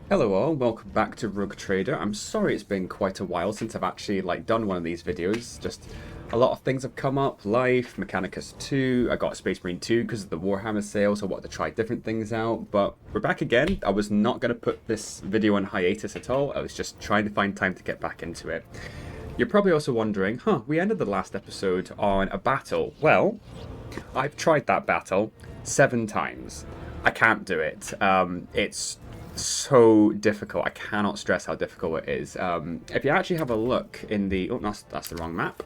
Hello all, welcome back to Rogue Trader. I'm sorry it's been quite a while since I've actually done one of these videos. Just a lot of things have come up, life, Mechanicus 2, I got Space Marine 2 because of the Warhammer sale, so I wanted to try different things out. But we're back again. I was not going to put this video on hiatus at all. I was just trying to find time to get back into it. You're probably also wondering, we ended the last episode on a battle. Well, I've tried that battle 7 times. I can't do it. It's so difficult. I cannot stress how difficult it is. If you actually have a look in the... Oh, that's the wrong map.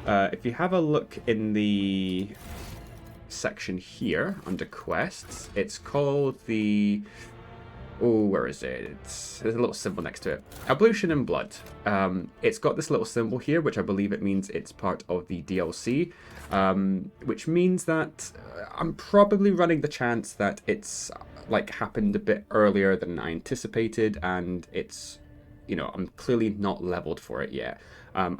If you have a look in the section here under quests, it's called the... Oh, where is it? There's a little symbol next to it. Ablution in Blood. It's got this little symbol here, which I believe it means it's part of the DLC, which means that I'm probably running the chance that it's happened a bit earlier than I anticipated, and it's, I'm clearly not leveled for it yet. I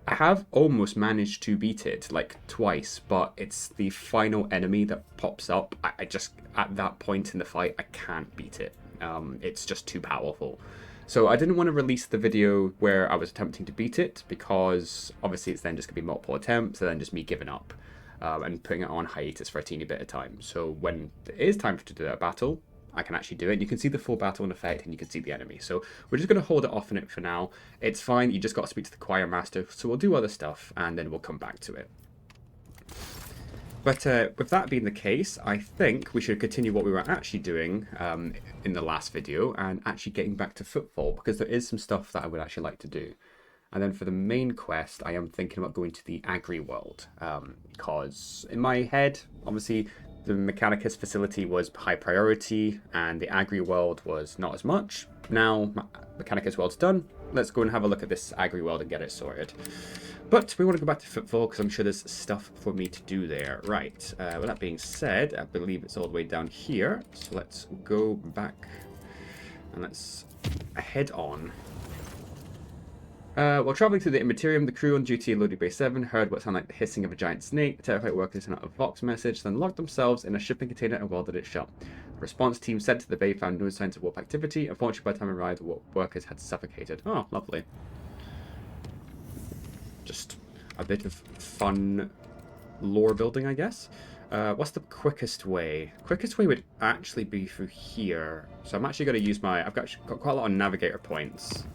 have almost managed to beat it twice, but it's the final enemy that pops up. I just, at that point in the fight, I can't beat it. It's just too powerful. So I didn't want to release the video where I was attempting to beat it, because obviously it's then just going to be multiple attempts and then just me giving up and putting it on hiatus for a teeny bit of time. So when it is time to do that battle, I can actually do it. You can see the full battle in effect and you can see the enemy. So we're just going to hold it off on it for now. It's fine. You just got to speak to the choir master. So we'll do other stuff and then we'll come back to it. But with that being the case, I think we should continue what we were actually doing in the last video and actually getting back to Footfall, because there is some stuff that I would actually like to do. And then for the main quest, I am thinking about going to the Agri World, because in my head, obviously, the Mechanicus facility was high priority and the Agri World was not as much. Now, Mechanicus World's done. Let's go and have a look at this Agri World and get it sorted. But we want to go back to Footfall because I'm sure there's stuff for me to do there. Right, with that being said, I believe it's all the way down here. So let's go back and let's head on. While traveling through the Immaterium, the crew on duty in Loading Bay 7 heard what sounded like the hissing of a giant snake. The terrified workers sent out a Vox message, then locked themselves in a shipping container and welded it shut. The response team sent to the bay found no signs of warp activity. Unfortunately, by the time it arrived, the workers had suffocated. Oh, lovely. Just a bit of fun lore building, I guess. What's the quickest way? Quickest way would actually be through here. So I'm actually going to use my... I've got quite a lot of navigator points.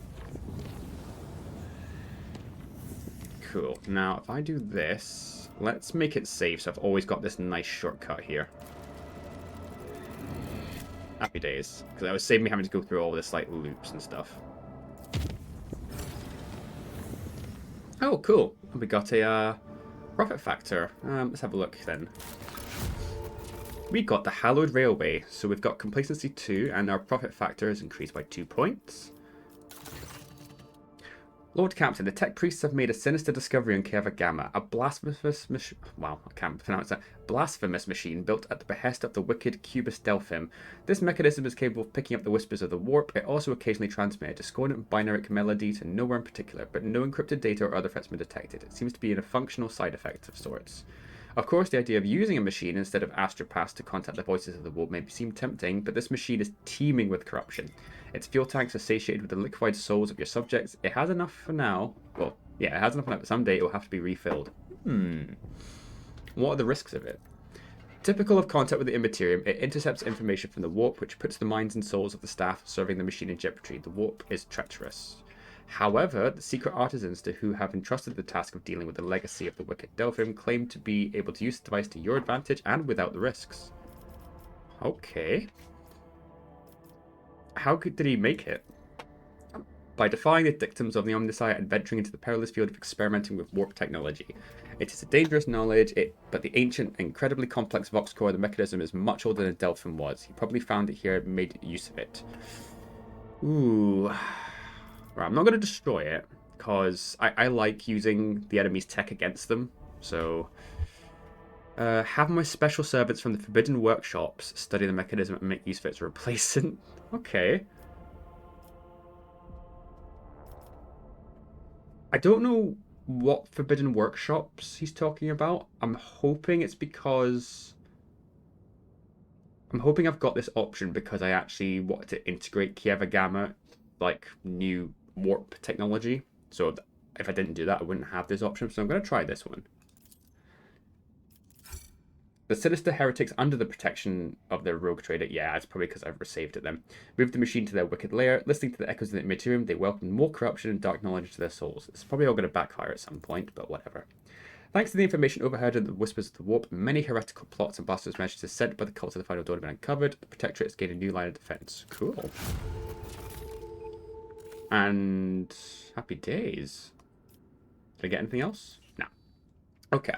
Cool. Now, if I do this, let's make it safe, so I've always got this nice shortcut here. Happy days. Because that would save me having to go through all this, loops and stuff. Oh, cool. We got a profit factor. Let's have a look, then. We got the Hallowed Railway. So we've got Complacency 2, and our profit factor is increased by 2 points. Lord Captain, the tech priests have made a sinister discovery on Keva Gamma, a blasphemous blasphemous machine built at the behest of the wicked Cubist Delphim. This mechanism is capable of picking up the whispers of the warp. It also occasionally transmits a discordant binary melody to nowhere in particular, but no encrypted data or other threats have been detected. It seems to be a functional side effect of sorts. Of course, the idea of using a machine instead of astropaths to contact the voices of the warp may seem tempting, but this machine is teeming with corruption. Its fuel tanks are satiated with the liquefied souls of your subjects. It has enough for now. Well, yeah, it has enough for now, but someday it will have to be refilled. What are the risks of it? Typical of contact with the Immaterium, it intercepts information from the warp, which puts the minds and souls of the staff serving the machine in jeopardy. The warp is treacherous. However, the secret artisans to who have entrusted the task of dealing with the legacy of the wicked Delphim claim to be able to use the device to your advantage and without the risks. Okay. How did he make it? By defying the dictums of the Omniscient and venturing into the perilous field of experimenting with warp technology. It is a dangerous knowledge, but the ancient, incredibly complex Vox core of the mechanism is much older than Delphim was. He probably found it here and made use of it. Ooh. Right, I'm not going to destroy it, because I like using the enemy's tech against them. So, have my special servants from the Forbidden Workshops study the mechanism and make use of it to replace it. Okay. I don't know what Forbidden Workshops he's talking about. I'm hoping it's because... I'm hoping I've got this option because I actually wanted to integrate Kieva Gamma, like new warp technology. So if I didn't do that, I wouldn't have this option. So I'm going to try this one. The sinister heretics under the protection of their rogue trader. Yeah, it's probably because I've resaved it then. Move the machine to their wicked lair. Listening to the echoes of the materium, they welcome more corruption and dark knowledge to their souls. It's probably all going to backfire at some point, but whatever. Thanks to the information overheard in the whispers of the warp, many heretical plots and blasphemous measures sent by the cult of the Final Dawn have been uncovered. The Protectorate has gained a new line of defense. Cool. And happy days. Did I get anything else? No. Okay.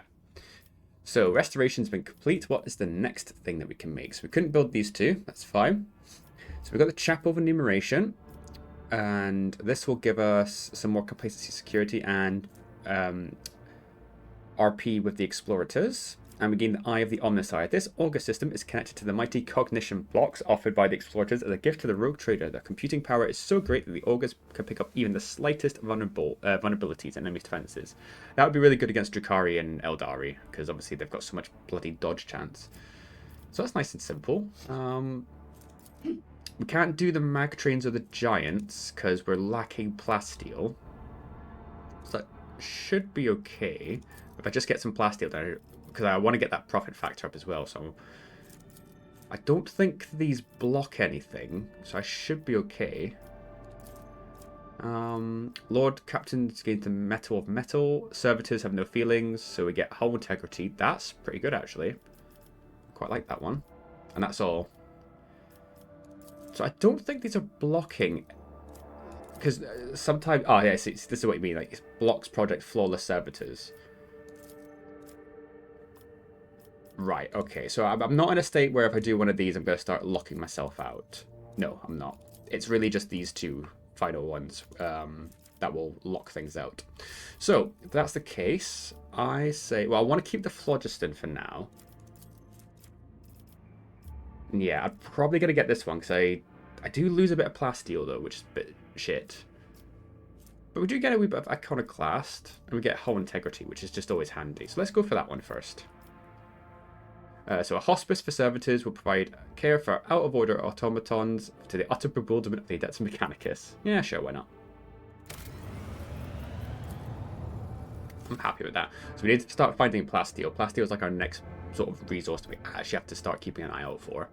So, restoration's been complete. What is the next thing that we can make? So, we couldn't build these two. That's fine. So, we've got the Chapel of Enumeration. And this will give us some more complacency security and RP with the Explorators. And we gain the Eye of the Omnicide. This Augur system is connected to the mighty cognition blocks offered by the Explorators as a gift to the Rogue Trader. Their computing power is so great that the Augurs can pick up even the slightest vulnerabilities in enemies' defenses. That would be really good against Drukhari and Eldari, because obviously they've got so much bloody dodge chance. So that's nice and simple. We can't do the mag trains or the giants, because we're lacking plasteel. So that should be okay. If I just get some plasteel down, because I want to get that profit factor up as well. So I don't think these block anything, so I should be okay. Lord Captains gains the metal of metal. Servitors have no feelings, so we get hull integrity. That's pretty good, actually. Quite like that one. And that's all. So I don't think these are blocking, because sometimes... Oh, yeah, see, this is what you mean. Like, it blocks Project Flawless Servitors. Right, okay, so I'm not in a state where if I do one of these, I'm going to start locking myself out. No, I'm not. It's really just these two final ones that will lock things out. So, if that's the case, I say... Well, I want to keep the phlogiston for now. Yeah, I'm probably going to get this one, because I do lose a bit of plasteel, though, which is a bit shit. But we do get a wee bit of iconoclast, and we get hull integrity, which is just always handy. So let's go for that one first. So a hospice for servitors will provide care for out-of-order automatons to the utter bewilderment of the Adeptus Mechanicus. Yeah, sure, why not? I'm happy with that. So we need to start finding plasteel. Plasteel is like our next sort of resource that we actually have to start keeping an eye out for.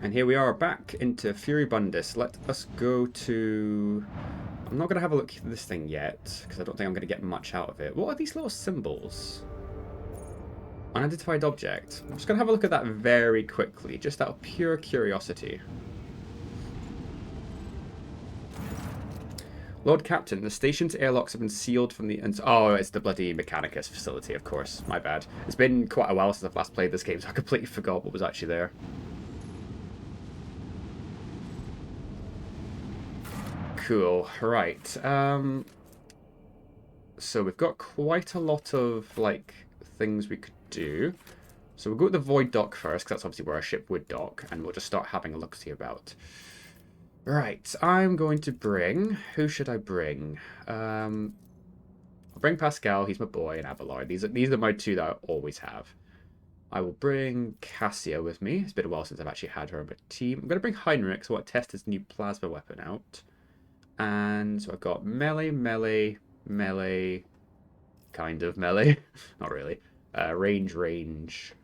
And here we are back into Furibundus. Let us go to... I'm not going to have a look at this thing yet, because I don't think I'm going to get much out of it. What are these little symbols? Unidentified object. I'm just going to have a look at that very quickly, just out of pure curiosity. Lord Captain, the station's airlocks have been sealed from the... Oh, it's the bloody Mechanicus facility, of course. My bad. It's been quite a while since I've last played this game, so I completely forgot what was actually there. Cool. Right. So we've got quite a lot of, like, things we could do. So we'll go to the Void Dock first, because that's obviously where our ship would dock, and we'll just start having a look-see about. Right, I'm going to bring... Who should I bring? I'll bring Pascal, he's my boy, and Abelard. These are my two that I always have. I will bring Cassia with me. It's been a while since I've actually had her on my team. I'm going to bring Heinrich, so I want to test his new plasma weapon out. And so I've got melee, melee, melee, kind of melee. Not really. Range.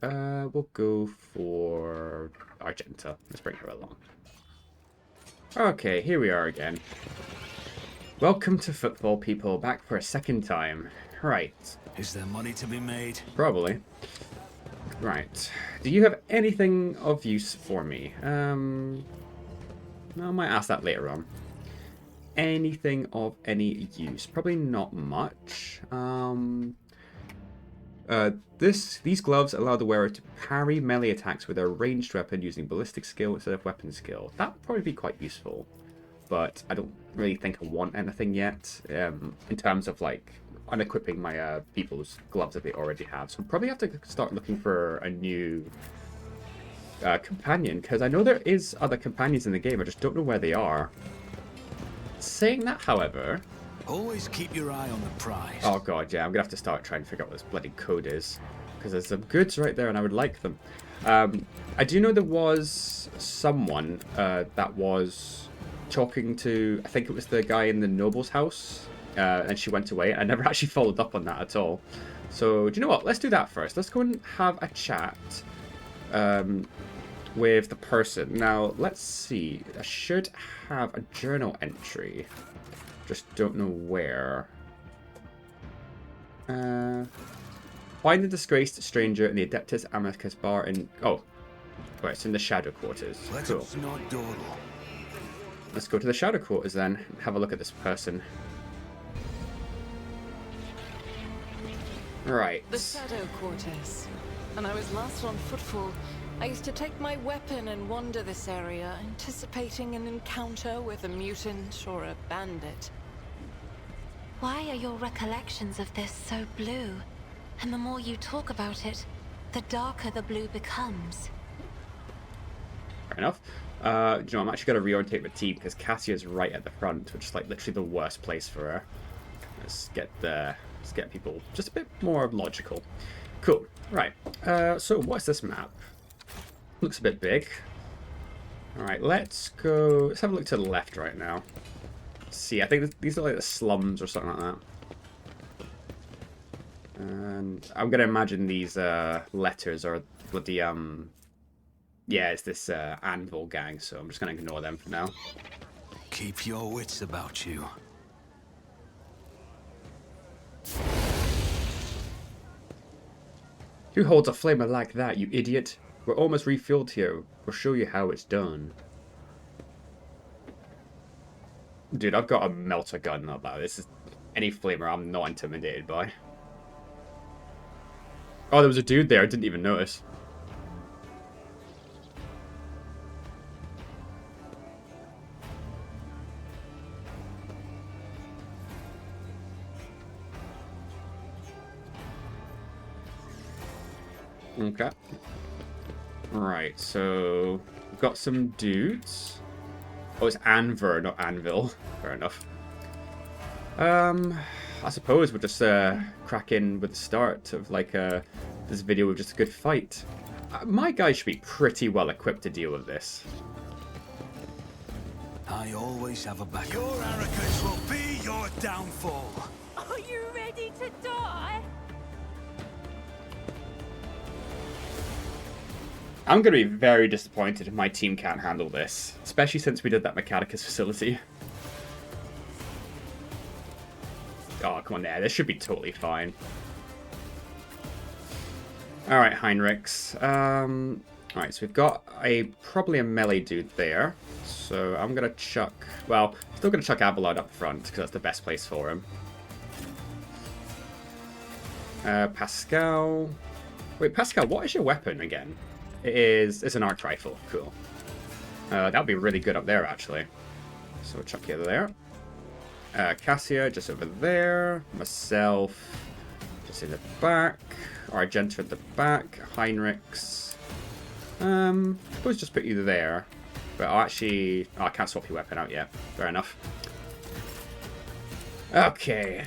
We'll go for Argenta. Let's bring her along. Okay, here we are again. Welcome to football, people. Back for a second time. Right. Is there money to be made? Probably. Right. Do you have anything of use for me? I might ask that later on. Anything of any use? Probably not much. These gloves allow the wearer to parry melee attacks with a ranged weapon using ballistic skill instead of weapon skill. That would probably be quite useful, but I don't really think I want anything yet in terms of like unequipping my people's gloves that they already have. So I'll probably have to start looking for a new companion, because I know there is other companions in the game. I just don't know where they are. Saying that, however... Always keep your eye on the prize. Oh god, yeah, I'm gonna have to start trying to figure out what this bloody code is. Because there's some goods right there and I would like them. I do know there was someone that was talking to, I think it was the guy in the noble's house, and she went away. I never actually followed up on that at all. So, do you know what? Let's do that first. Let's go and have a chat with the person. Now, let's see. I should have a journal entry. Just don't know where. Find the disgraced stranger in the Adeptus Amicus bar in... Oh, right, it's in the Shadow Quarters. Cool. Let's go to the Shadow Quarters then and have a look at this person. Right. The Shadow Quarters. And I was last on footfall. I used to take my weapon and wander this area, anticipating an encounter with a mutant or a bandit. Why are your recollections of this so blue? And the more you talk about it, the darker the blue becomes. Fair enough. You know, I'm actually going to reorientate the team because Cassia's right at the front, which is like literally the worst place for her. Let's get people just a bit more logical. Cool. Right. So what's this map? Looks a bit big. All right. Let's go. Let's have a look to the left right now. Let's see. I think these are like the slums or something like that. And I'm gonna imagine these letters are with the yeah, it's this Anvil gang, so I'm just gonna ignore them for now. Keep your wits about you. Who holds a flamer like that, you idiot? We're almost refilled here. We'll show you how it's done. Dude, I've got a melter gun up there. This is any flamer I'm not intimidated by. Oh, there was a dude there. I didn't even notice. Okay. Right, so we've got some dudes. Oh, it's Anver, not Anvil. Fair enough. I suppose we'll just crack in with the start of like this video with just a good fight. My guy should be pretty well equipped to deal with this. I always have a backup. Your arrogance will be your downfall. Are you ready to die? I'm going to be very disappointed if my team can't handle this, especially since we did that Mechanicus facility. Oh, come on there. This should be totally fine. Alright, Heinrichs. Alright, so we've got probably a melee dude there. So I'm going to chuck... Well, still going to chuck Abelard up front, because that's the best place for him. Pascal... Wait, Pascal, what is your weapon again? It's an arc rifle. Cool. That would be really good up there, actually. So we'll chuck you there. Cassia, just over there. Myself, just in the back. Argenta at the back. Heinrichs. I suppose just put you there. But I'll actually... Oh, I can't swap your weapon out yet. Fair enough. Okay.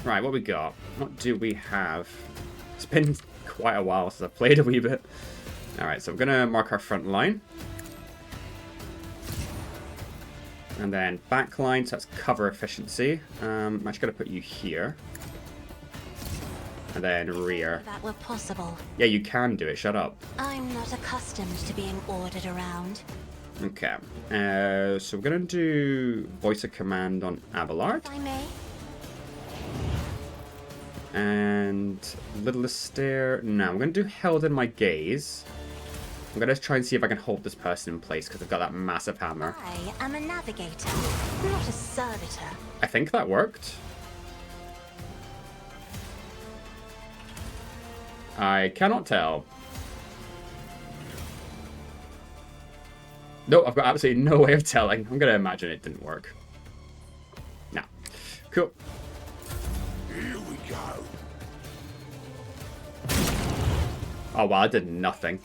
Right, what we got? What do we have? It's been quite a while since I've played a wee bit. Alright, so we're going to mark our front line. And then back line, so that's cover efficiency. I'm actually going to put you here. And then rear. That were possible. Yeah, you can do it. Shut up. I'm not accustomed to being ordered around. Okay. So we're going to do voice of command on Abelard. If I may. And Littlest Stair. No, I'm going to do Held in My Gaze. I'm going to try and see if I can hold this person in place because I've got that massive hammer. I am a navigator, not a servitor. I think that worked. I cannot tell. No, I've got absolutely no way of telling. I'm going to imagine it didn't work. Nah. Cool. Here we go. Oh, wow, I did nothing.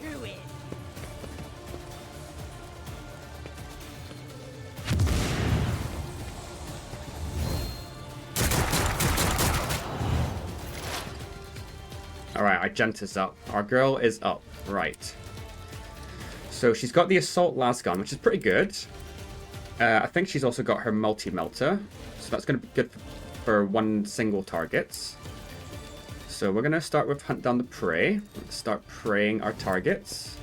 Alright, Right, Argenta's up. Our girl is up. Right. So she's got the assault lasgun, which is pretty good. I think she's also got her multi-melter. So that's going to be good for one single target. So we're going to start with hunt down the prey. Let's start preying our targets.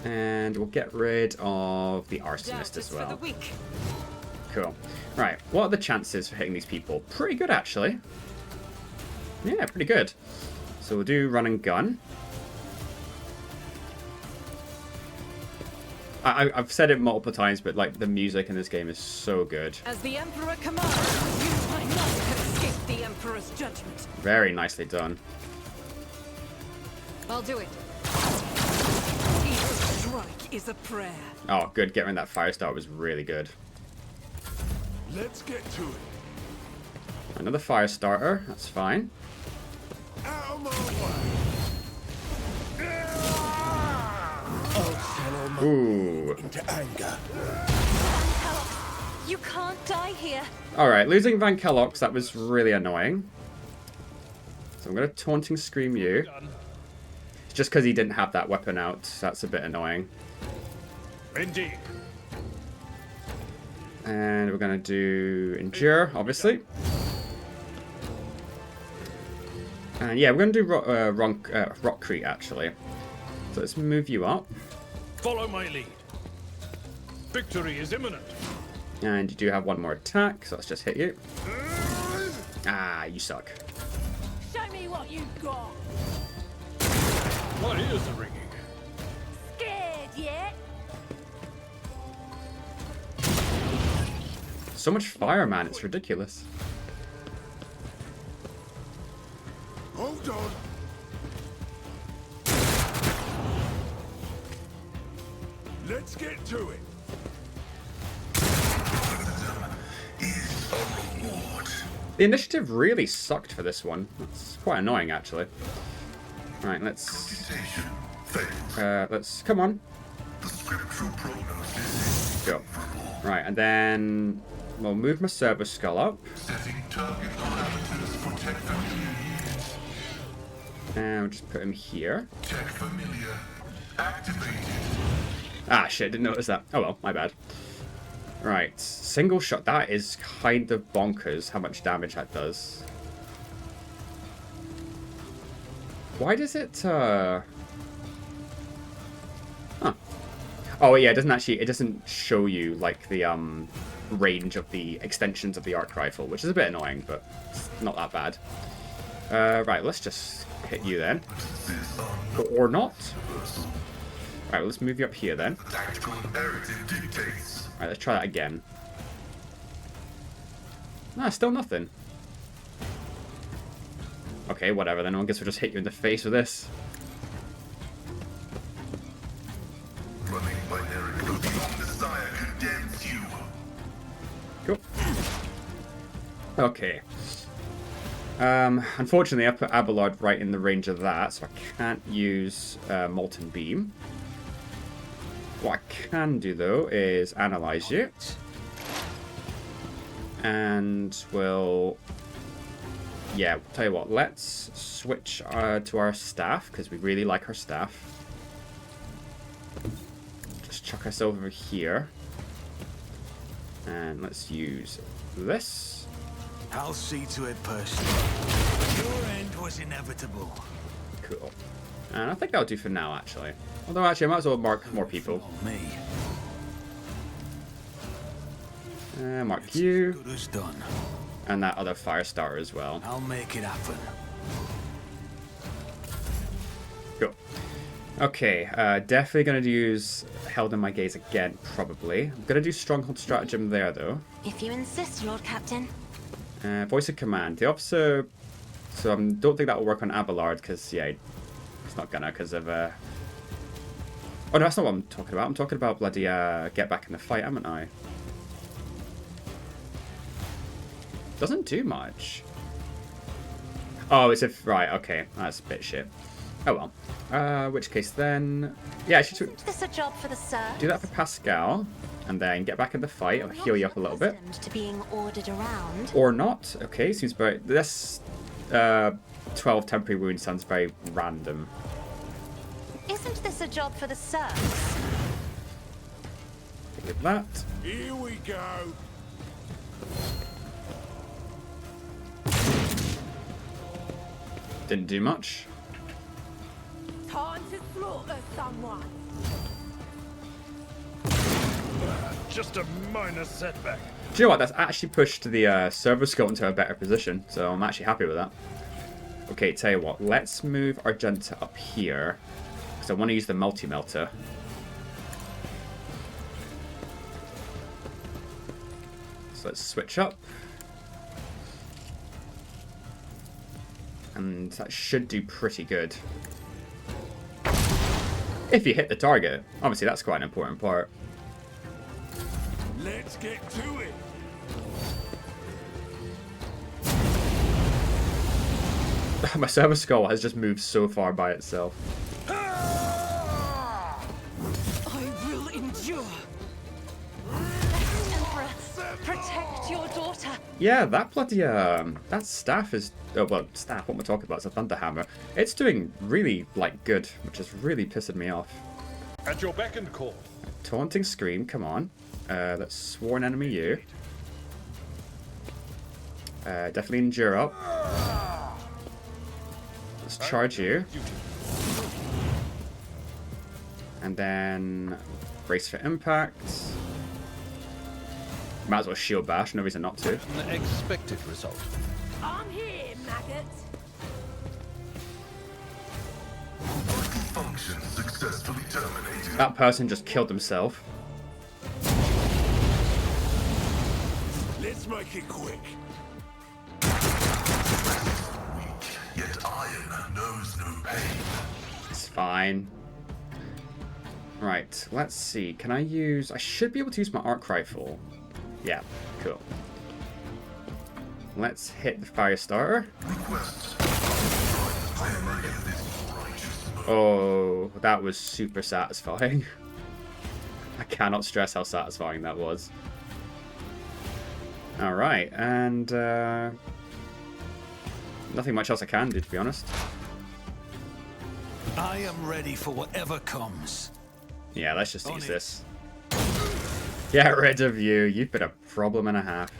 And we'll get rid of the arsonist as well. Cool. Right, what are the chances for hitting these people? Pretty good, actually. Yeah, pretty good. So we'll do run and gun. I've said it multiple times, but like the music in this game is so good. As the Emperor commands, you might not have escaped the Emperor's judgment. Very nicely done. I'll do it. Each strike is a prayer. Oh, good. Getting that fire start was really good. Let's get to it. Another fire starter. That's fine. Out of my way. Oh, Ooh. into anger. You can't die here. Alright, losing Van Kellogg's, that was really annoying. So I'm going to Taunting Scream you. It's just because he didn't have that weapon out. So that's a bit annoying. Indeed. And we're going to do Endure, obviously. And yeah, we're going to do Rockcrete, actually. So let's move you up. Follow my lead. Victory is imminent. And you do have one more attack, so let's just hit you. Ah, you suck. Show me what you've got. My ears are ringing. Scared yet? So much fire, man. It's ridiculous. Hold on. Let's get to it. The initiative really sucked for this one. That's quite annoying, actually. Right, let's come on. Go. Right, and then we'll move my server skull up. And we'll just put him here. Ah, shit, didn't notice that. Oh well, my bad. Right, single shot. That is kind of bonkers how much damage that does. Why does it, Huh. Oh yeah, it doesn't show you, like, the, range of the extensions of the arc rifle, which is a bit annoying, but it's not that bad. Right, let's just hit you then. Or not. Right, let's move you up here then. Right, let's try that again. Ah, still nothing. Okay, whatever then. I guess we'll just hit you in the face with this. Cool. Okay. Unfortunately, I put Abelard right in the range of that, so I can't use Molten Beam. What I can do, though, is analyze you. And we'll... Yeah, tell you what, let's switch to our staff, because we really like our staff. Just chuck us over here. And let's use this. I'll see to it personally. Your end was inevitable. Cool. And I think that'll do for now, actually. Although, actually, I might as well mark more people. Me. Mark you. Good as done. And that other fire starter as well. I'll make it happen. Cool. Okay, definitely going to use Held in My Gaze again, probably. I'm going to do Stronghold Stratagem there, though. If you insist, Lord Captain. Voice of Command. The officer... So I don't think that will work on Abelard, because, yeah, it's not gonna, because of... Oh, no, that's not what I'm talking about. I'm talking about bloody get back in the fight, haven't I? Doesn't do much. Oh, it's if... Right, okay. That's a bit shit. Oh, well. Which case then... Yeah, I should... Isn't this a job for the sir? Do that for Pascal, and then get back in the fight. I'll heal you up a little bit. To being ordered around. Or not. Okay, seems very... This 12 temporary wounds sounds very random. Isn't this a job for the serfs? Look at that. Here we go. Didn't do much. Time to slaughter someone. Just a minor setback. Do you know what? That's actually pushed the server skull into a better position, so I'm actually happy with that. Okay, tell you what. Let's move Argenta up here, because I want to use the multi-melter. So let's switch up. And that should do pretty good. If you hit the target. Obviously, that's quite an important part. Let's get to it. My server skull has just moved so far by itself. I will endure. Emperor, protect your daughter. Yeah, that bloody that staff is well, staff. What we're talking about is a thunder hammer. It's doing really like good, which is really pissing me off. At your beck and call. Taunting scream, come on. That's sworn enemy you. Definitely endure up. Let's charge you. And then brace for impact. Might as well shield bash, no reason not to. An expected result. I'm here, maggot. Function successfully terminated. That person just killed himself. Let's make it quick. Weak, yet iron knows no pain. It's fine. Right, let's see. Can I use... I should be able to use my arc rifle. Yeah, cool. Let's hit the fire starter. Request. I am ready for this righteous moment. Oh, that was super satisfying. I cannot stress how satisfying that was. Alright, and nothing much else I can do, to be honest. I am ready for whatever comes. Yeah, let's just On use it. this. Get rid of you. You've been a problem and a half.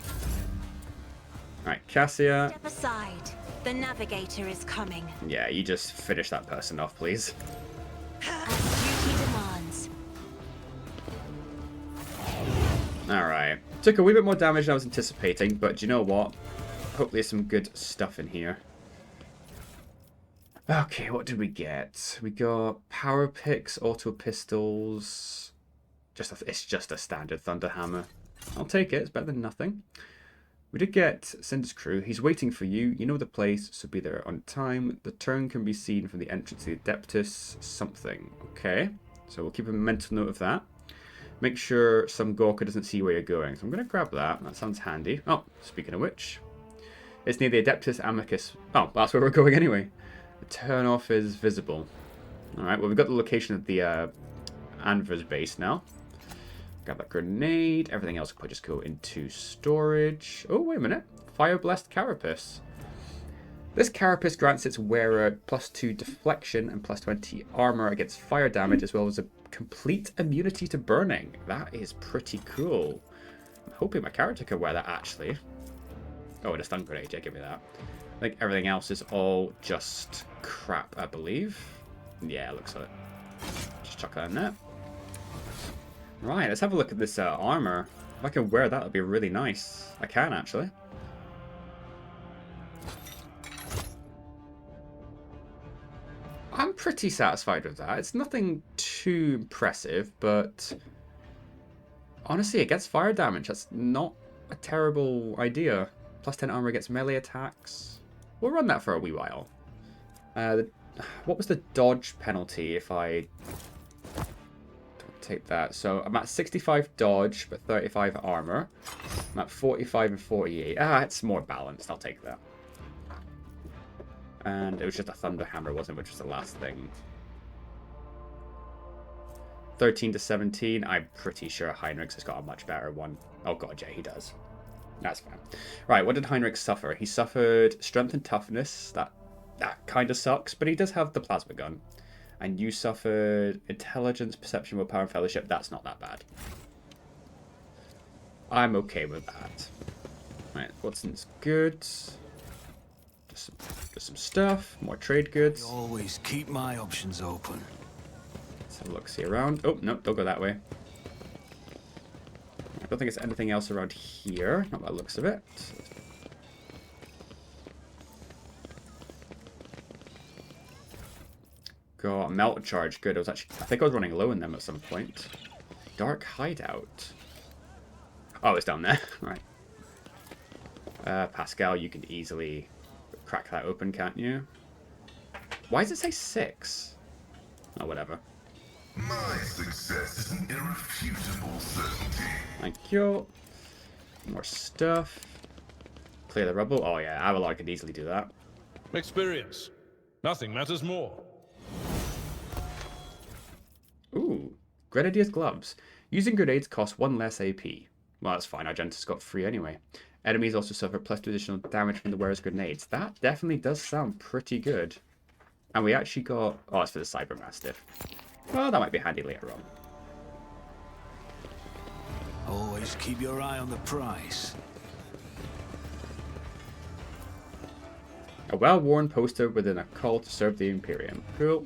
Alright, Cassia. Step aside. The navigator is coming. Yeah, you just finish that person off, please. As duty demands. Alright. Took a wee bit more damage than I was anticipating, but do you know what? Hopefully there's some good stuff in here. Okay, what did we get? We got power picks, auto pistols. It's just a standard thunder hammer. I'll take it. It's better than nothing. We did get Cinder's crew. He's waiting for you. You know the place, so be there on time. The turn can be seen from the entrance to the Adeptus something. Okay, so we'll keep a mental note of that. Make sure some Gawker doesn't see where you're going. So I'm going to grab that. That sounds handy. Oh, speaking of which, it's near the Adeptus Amicus. Oh, that's where we're going anyway. The turn-off is visible. Alright, well, we've got the location of the Anver's base now. Grab that grenade. Everything else will just go into storage. Oh, wait a minute. Fire Blessed Carapace. This Carapace grants its wearer +2 deflection and +20 armor against fire damage, as well as a complete immunity to burning. That is pretty cool. I'm hoping my character can wear that, actually. Oh, and a stun grenade. Yeah, give me that. I think everything else is all just crap, I believe. Yeah, looks like it. Just chuck that in there. Right, let's have a look at this armor. If I can wear that, that'd be really nice. I can, actually. I'm pretty satisfied with that. It's nothing too impressive, but honestly, against fire damage, that's not a terrible idea. +10 armor against melee attacks. We'll run that for a wee while. What was the dodge penalty if I take that? So I'm at 65 dodge, but 35 armor. I'm at 45 and 48. Ah, it's more balanced. I'll take that. And it was just a thunder hammer, wasn't it? Which was the last thing. 13 to 17. I'm pretty sure Heinrichs has got a much better one. Oh god, yeah, he does. That's fine. Right, what did Heinrich suffer? He suffered strength and toughness. That kind of sucks, but he does have the plasma gun. And you suffered intelligence, perception, willpower, and fellowship. That's not that bad. I'm okay with that. Right, Watson's good. Just some stuff. More trade goods. I always keep my options open. Let's have a look, see around. Oh, no, don't go that way. I don't think there's anything else around here. Not by the looks of it. Got a melt charge. Good. I think I was running low in them at some point. Dark hideout. Oh, it's down there. Right. Pascal, you can easily crack that open, can't you? Why does it say 6? Oh, whatever. My success is an irrefutable certainty. Thank you. More stuff. Clear the rubble. Oh yeah, Avalon could easily do that. Experience. Nothing matters more. Ooh, Grenadier's gloves. Using grenades costs 1 less AP. Well, that's fine. Argentus got free anyway. Enemies also suffer +2 additional damage from the wearer's grenades. That definitely does sound pretty good. And we actually got... Oh, it's for the Cyber Mastiff. Well, that might be handy later on. Always keep your eye on the price. A well-worn poster within a call to serve the Imperium. Cool.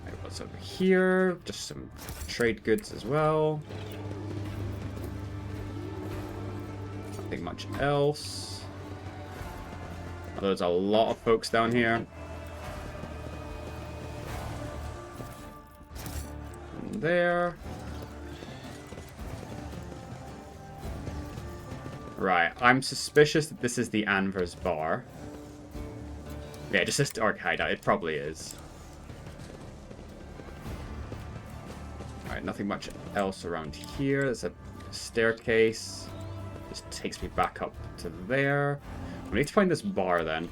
Right, what's over here? Just some trade goods as well. Nothing much else. Oh, there's a lot of folks down here. And there. Right, I'm suspicious that this is the Anver's bar. Yeah, just this dark hideout. It probably is. Alright, nothing much else around here. There's a staircase. Just takes me back up to there. We need to find this bar then.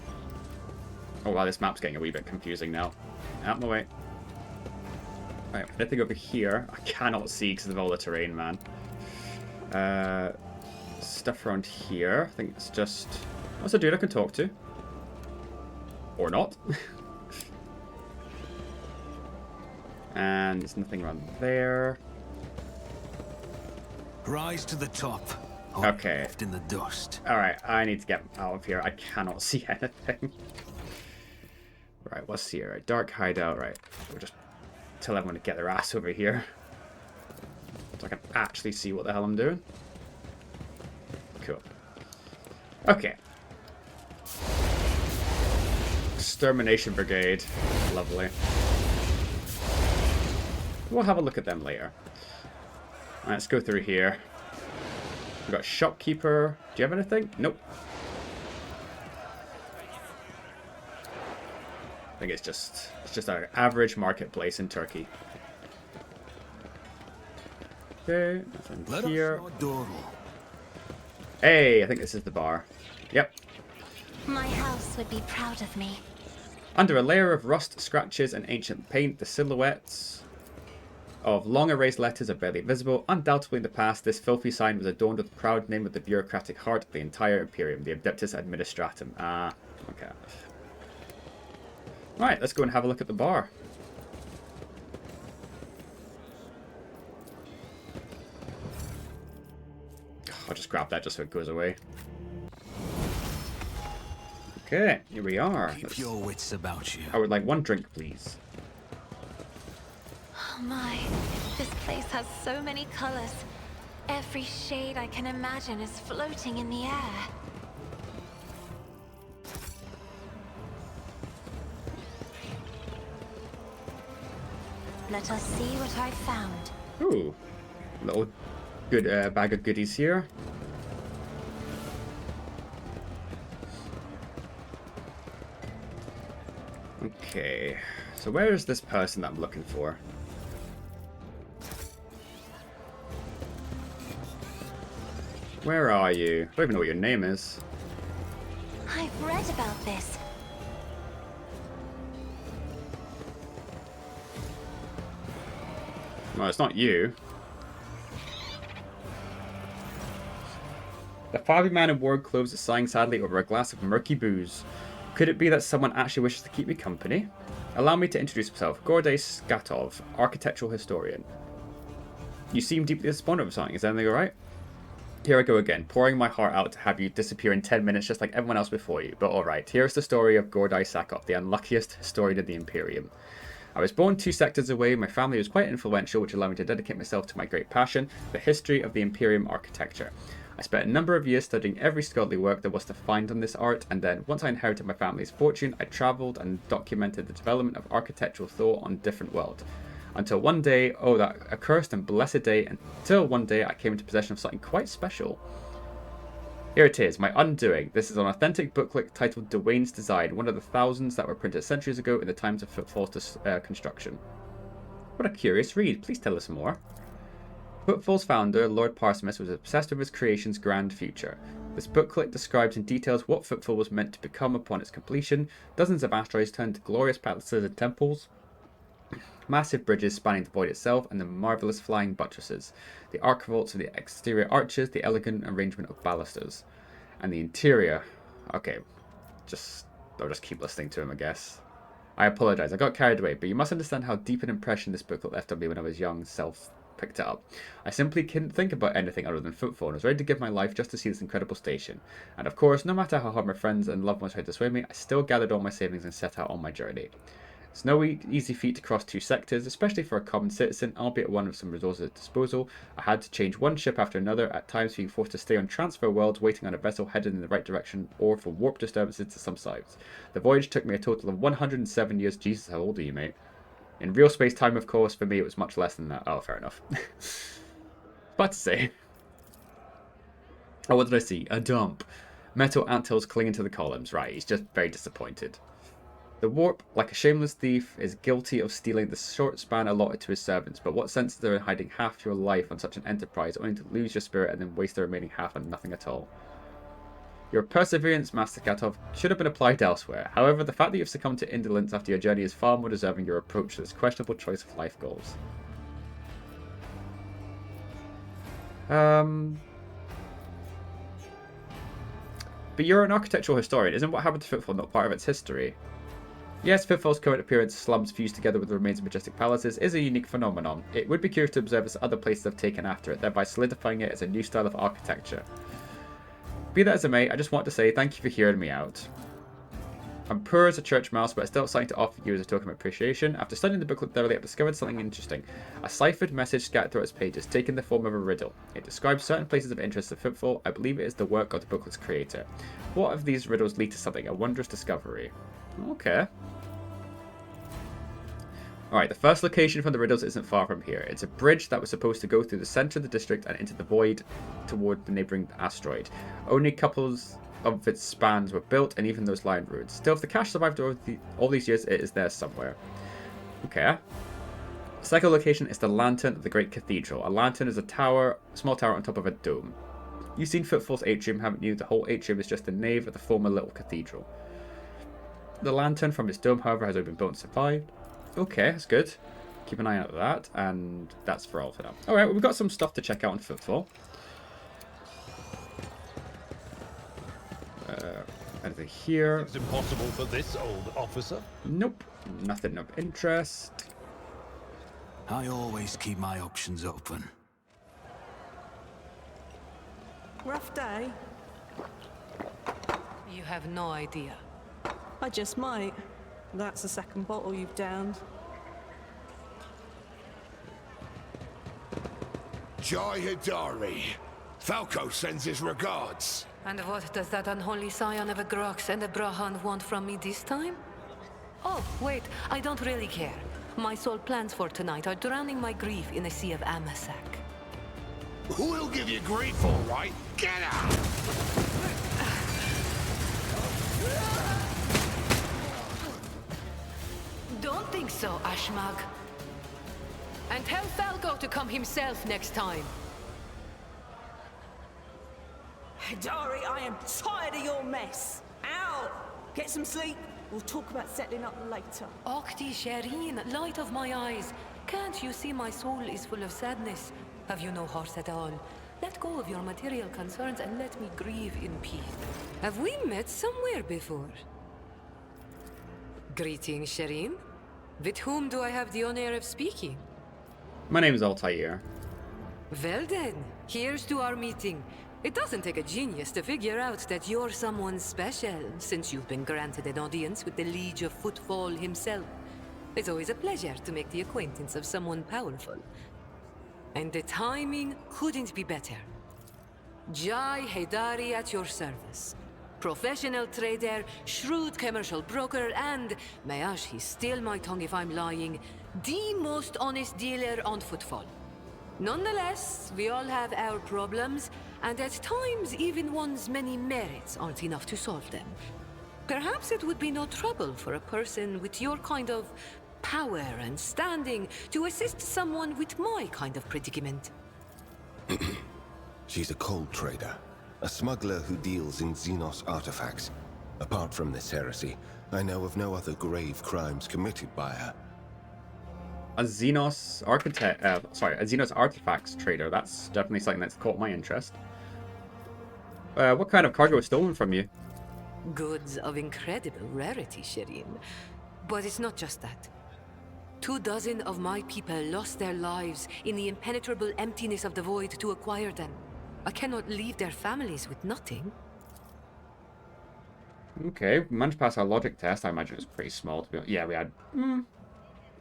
Oh wow, this map's getting a wee bit confusing now. Out of my way. Alright, anything over here? I cannot see because of all the terrain, man. Stuff around here. I think it's just... What's a dude I can talk to? Or not. And there's nothing around there. Rise to the top. Okay. Left in the dust. Alright, I need to get out of here. I cannot see anything. Right, what's here? Right, dark hideout. Right, we'll just tell everyone to get their ass over here. So I can actually see what the hell I'm doing. Cool. Okay. Extermination Brigade. Lovely. We'll have a look at them later. Let's go through here. We've got Shopkeeper. Do you have anything? Nope. I think it's just our average marketplace in Turkey. Okay, nothing here. Hey, I think this is the bar. Yep. My house would be proud of me. Under a layer of rust, scratches, and ancient paint, the silhouettes of long erased letters are barely visible. Undoubtedly in the past, this filthy sign was adorned with the proud name of the bureaucratic heart of the entire Imperium, the Adeptus Administratum. Ah, okay. Right, let's go and have a look at the bar. I'll just grab that just so it goes away. Okay, here we are. Keep your wits about you. I would like 1 drink, please. Oh my, this place has so many colors. Every shade I can imagine is floating in the air. Let us see what I found. Ooh, little good bag of goodies here. Okay, so where is this person that I'm looking for? Where are you? I don't even know what your name is. I've read about this. Well, it's not you. The flabby man in ward clothes is sighing sadly over a glass of murky booze. Could it be that someone actually wishes to keep me company? Allow me to introduce myself, Gordai Skatov, architectural historian. You seem deeply disappointed with something. Is everything alright? Here I go again, pouring my heart out to have you disappear in 10 minutes just like everyone else before you. But alright, here's the story of Gordai Sakov, the unluckiest historian of the Imperium. I was born 2 sectors away, my family was quite influential, which allowed me to dedicate myself to my great passion, the history of the Imperium architecture. I spent a number of years studying every scholarly work there was to find on this art, and then, once I inherited my family's fortune, I travelled and documented the development of architectural thought on different worlds. Until one day, oh that accursed and blessed day, until one day I came into possession of something quite special. Here it is, my undoing. This is an authentic booklet titled Dwayne's Design, one of the thousands that were printed centuries ago in the times of Footfall's construction. What a curious read, please tell us more. Footfall's founder, Lord Parsimus, was obsessed with his creation's grand future. This booklet describes in details what Footfall was meant to become upon its completion. Dozens of asteroids turned to glorious palaces and temples, massive bridges spanning the void itself, and the marvellous flying buttresses, the archivolts of the exterior arches, the elegant arrangement of balusters, and the interior. Okay, I'll just keep listening to him, I guess. I apologise, I got carried away, but you must understand how deep an impression this booklet left on me when I was young self picked it up. I simply couldn't think about anything other than Footfall, and was ready to give my life just to see this incredible station. And of course, no matter how hard my friends and loved ones tried to sway me, I still gathered all my savings and set out on my journey. It's no easy feat to cross 2 sectors, especially for a common citizen, albeit one with some resources at disposal. I had to change one ship after another, at times being forced to stay on transfer worlds, waiting on a vessel headed in the right direction, or for warp disturbances to some sites. The voyage took me a total of 107 years. Jesus, how old are you, mate? In real space-time, of course, for me it was much less than that. Oh, fair enough. But to say... Oh, what did I see? A dump. Metal anthills clinging to the columns. Right, he's just very disappointed. The warp, like a shameless thief, is guilty of stealing the short span allotted to his servants, but what sense is there in hiding half your life on such an enterprise, only to lose your spirit and then waste the remaining half on nothing at all? Your perseverance, Master Katov, should have been applied elsewhere. However, the fact that you've succumbed to indolence after your journey is far more deserving your approach to this questionable choice of life goals. But you're an architectural historian. Isn't what happened to Footfall not part of its history? Yes, Footfall's current appearance, slums fused together with the remains of majestic palaces, is a unique phenomenon. It would be curious to observe as other places have taken after it, thereby solidifying it as a new style of architecture. Be that as it may, I just want to say thank you for hearing me out. I'm poor as a church mouse, but I still have something to offer you as a token of appreciation. After studying the booklet thoroughly, I've discovered something interesting. A ciphered message scattered through its pages, taking the form of a riddle. It describes certain places of interest of Footfall. I believe it is the work of the booklet's creator. What if these riddles lead to something? A wondrous discovery. Okay. Alright, the first location from the riddles isn't far from here. It's a bridge that was supposed to go through the centre of the district and into the void toward the neighbouring asteroid. Only couples of its spans were built, and even those lie in ruins. Still, if the cache survived over all these years, it is there somewhere. Okay. Second location is the Lantern of the Great Cathedral. A lantern is a small tower on top of a dome. You've seen Footfall's atrium, haven't you? The whole atrium is just the nave of the former little cathedral. The lantern from its dome, however, has only been built and survived. Okay, that's good. Keep an eye out for that, and that's for all for now. Alright, well, we've got some stuff to check out on Footfall. Anything here? It's impossible for this old officer. Nope, nothing of interest. I always keep my options open. Rough day? You have no idea. I just might. That's the second bottle you've downed. Jai Hidari. Falco sends his regards. And what does that unholy scion of a Grox and a Brahan want from me this time? Oh, wait, I don't really care. My sole plans for tonight are drowning my grief in a sea of Amasak. Who'll give you grief, all right? Get out! Don't think so, Ashmag. And tell Falco to come himself next time. Hidari, I am tired of your mess. Out! Get some sleep. We'll talk about settling up later. Okti Shireen, light of my eyes. Can't you see my soul is full of sadness? Have you no heart at all? Let go of your material concerns and let me grieve in peace. Have we met somewhere before? Greetings, Shireen. With whom do I have the honor of speaking? My name is Altair. Well then, here's to our meeting. It doesn't take a genius to figure out that you're someone special, since you've been granted an audience with the Liege of Footfall himself. It's always a pleasure to make the acquaintance of someone powerful. And the timing couldn't be better. Jai Haidari at your service. Professional trader, shrewd commercial broker, and, may he steal my tongue if I'm lying, the most honest dealer on Footfall. Nonetheless, we all have our problems, and at times even one's many merits aren't enough to solve them. Perhaps it would be no trouble for a person with your kind of power and standing to assist someone with my kind of predicament. She's a cold trader, a smuggler who deals in Xenos artifacts. Apart from this heresy, I know of no other grave crimes committed by her. A Xenos a Xenos artifacts trader. That's definitely something that's caught my interest. What kind of cargo was stolen from you? Goods of incredible rarity, Shireen. But it's not just that. 24 of my people lost their lives in the impenetrable emptiness of the void to acquire them. I cannot leave their families with nothing. Okay, we managed to pass our logic test. I imagine it was pretty small. To be honest. Yeah, we had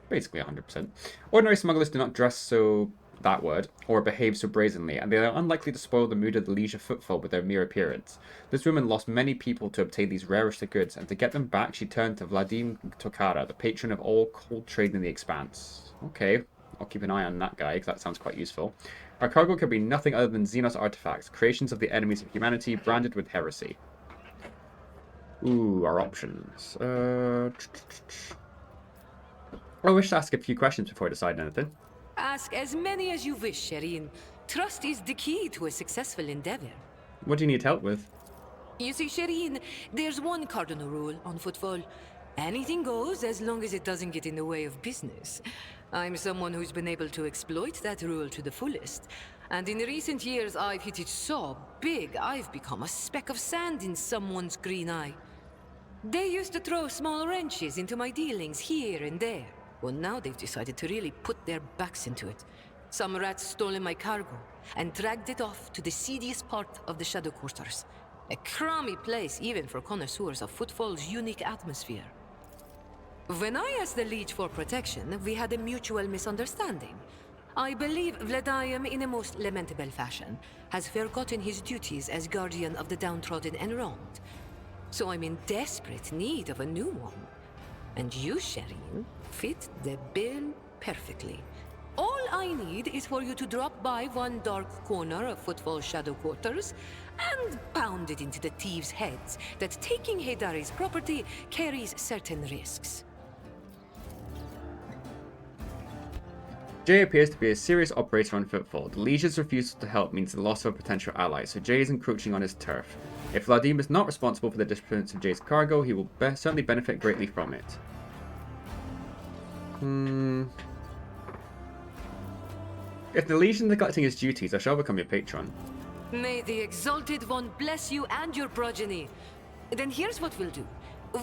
basically 100%. Ordinary smugglers do not dress so, that word, or behave so brazenly, and they are unlikely to spoil the mood of the Liege of Footfall with their mere appearance. This woman lost many people to obtain these rarest of goods, and to get them back she turned to Vladim Tokara, the patron of all cold trade in the Expanse. Okay, I'll keep an eye on that guy, because that sounds quite useful. Our cargo could be nothing other than Xenos artifacts, creations of the enemies of humanity, branded with heresy. Ooh, our options. I wish to ask a few questions before I decide anything. Ask as many as you wish, Shireen. Trust is the key to a successful endeavor. What do you need help with? You see, Shireen, there's one cardinal rule on Footfall. Anything goes as long as it doesn't get in the way of business. I'm someone who's been able to exploit that rule to the fullest. And in recent years, I've hit it so big, I've become a speck of sand in someone's green eye. They used to throw small wrenches into my dealings here and there. Well, now they've decided to really put their backs into it. Some rats stolen my cargo and dragged it off to the seediest part of the Shadow Quarters. A crummy place even for connoisseurs of Footfall's unique atmosphere. When I asked the Liege for protection, we had a mutual misunderstanding. I believe Vladium, in a most lamentable fashion, has forgotten his duties as guardian of the downtrodden and wronged. So I'm in desperate need of a new one. And you, Shireen, fit the bill perfectly. All I need is for you to drop by one dark corner of Footfall Shadow Quarters and pound it into the thieves' heads that taking Haidari's property carries certain risks. Jay appears to be a serious operator on Footfall. The Legion's refusal to help means the loss of a potential ally, so Jay is encroaching on his turf. If Vladim is not responsible for the disappearance of Jay's cargo, he will certainly benefit greatly from it. If the Legion is neglecting his duties, I shall become your patron. May the Exalted One bless you and your progeny. Then here's what we'll do.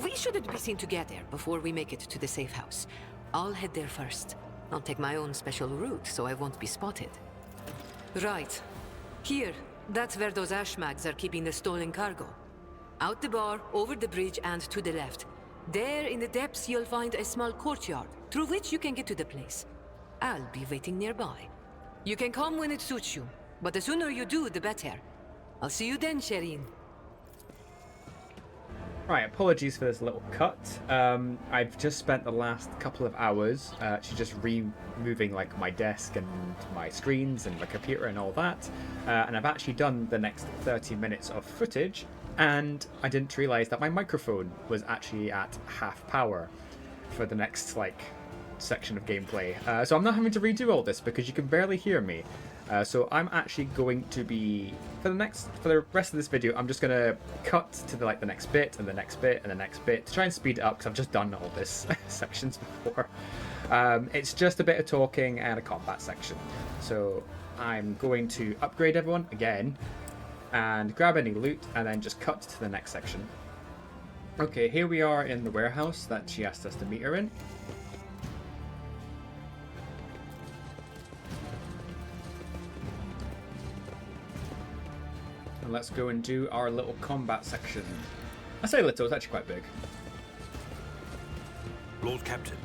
We shouldn't be seen together before we make it to the safe house. I'll head there first. I'll take my own special route so I won't be spotted. Right. Here. That's where those ashmags are keeping the stolen cargo. Out the bar, over the bridge, and to the left. There, in the depths, you'll find a small courtyard, through which you can get to the place. I'll be waiting nearby. You can come when it suits you, but the sooner you do, the better. I'll see you then, Shireen. Right, apologies for this little cut. I've just spent the last couple of hours actually just removing like my desk and my screens and my computer and all that. And I've actually done the next 30 minutes of footage, and I didn't realize that my microphone was actually at half power for the next like section of gameplay. So I'm not having to redo all this because you can barely hear me. So I'm actually going to be, for the rest of this video, I'm just going to cut to the next bit and the next bit and the next bit to try and speed it up because I've just done all this sections before. It's just a bit of talking and a combat section. So I'm going to upgrade everyone again and grab any loot and then just cut to the next section. Okay, here we are in the warehouse that she asked us to meet her in. And let's go and do our little combat section. I say little, it's actually quite big. Lord Captain,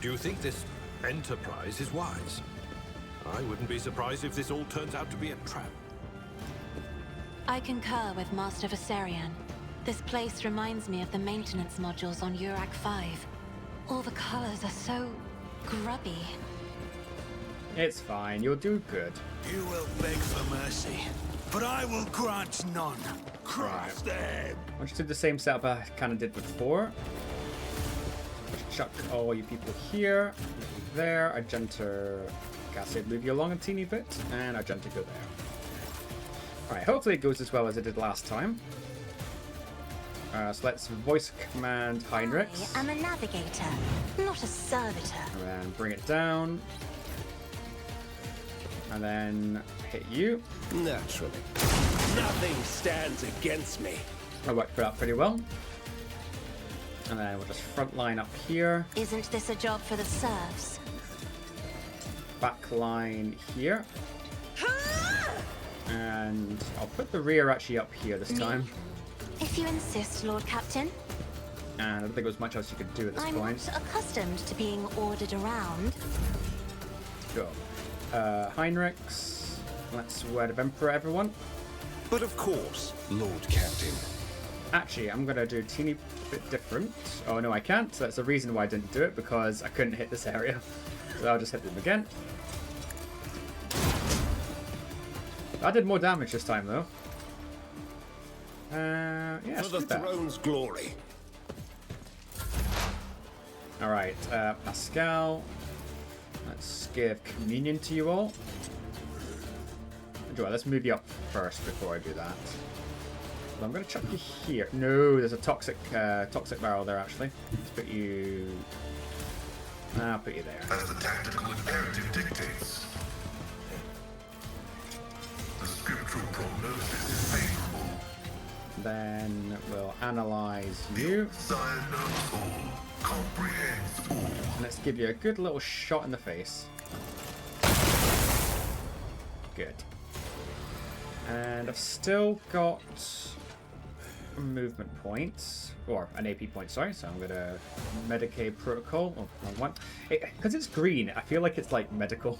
do you think this enterprise is wise? I wouldn't be surprised if this all turns out to be a trap. I concur with Master Viserion. This place reminds me of the maintenance modules on Urak 5. All the colors are so grubby. It's fine, you'll do good. You will beg for mercy, but I will grant none. Crush them! I'll just do the same setup I kind of did before. Just chuck all you people here, there, Argenta, Cassie move you along a teeny bit, and Argenta go there. Alright, hopefully it goes as well as it did last time. So let's voice command Heinrich. I am a navigator, not a servitor. And then bring it down. And then hit you. Naturally. Nothing stands against me. That worked out pretty well. And then we'll just front line up here. Isn't this a job for the serfs? Back line here. And I'll put the rear actually up here this time. If you insist, Lord Captain. And I don't think there was much else you could do at this I'm point. not accustomed to being ordered around. Go. Heinrichs. Let's Word of Emperor, everyone. But of course, Lord Captain. Actually, I'm going to do a teeny bit different. Oh, no, I can't. So that's the reason why I didn't do it, because I couldn't hit this area. So I'll just hit them again. I did more damage this time, though. Yeah, For the throne's glory. Alright, Pascal. Let's give communion to you all. Let's move you up first before I do that. So I'm going to chuck you here. No, there's a toxic barrel there, actually. Let's put you... I'll put you there. As the tactical imperative dictates. The scriptural prognosis is favorable. Then we'll analyze you. Sire knows all, comprehends all. Let's give you a good little shot in the face. Good. And I've still got a movement point, or an AP point, sorry, so I'm going to Medicaid protocol, oh, wrong one. Because it's green, I feel like it's like medical.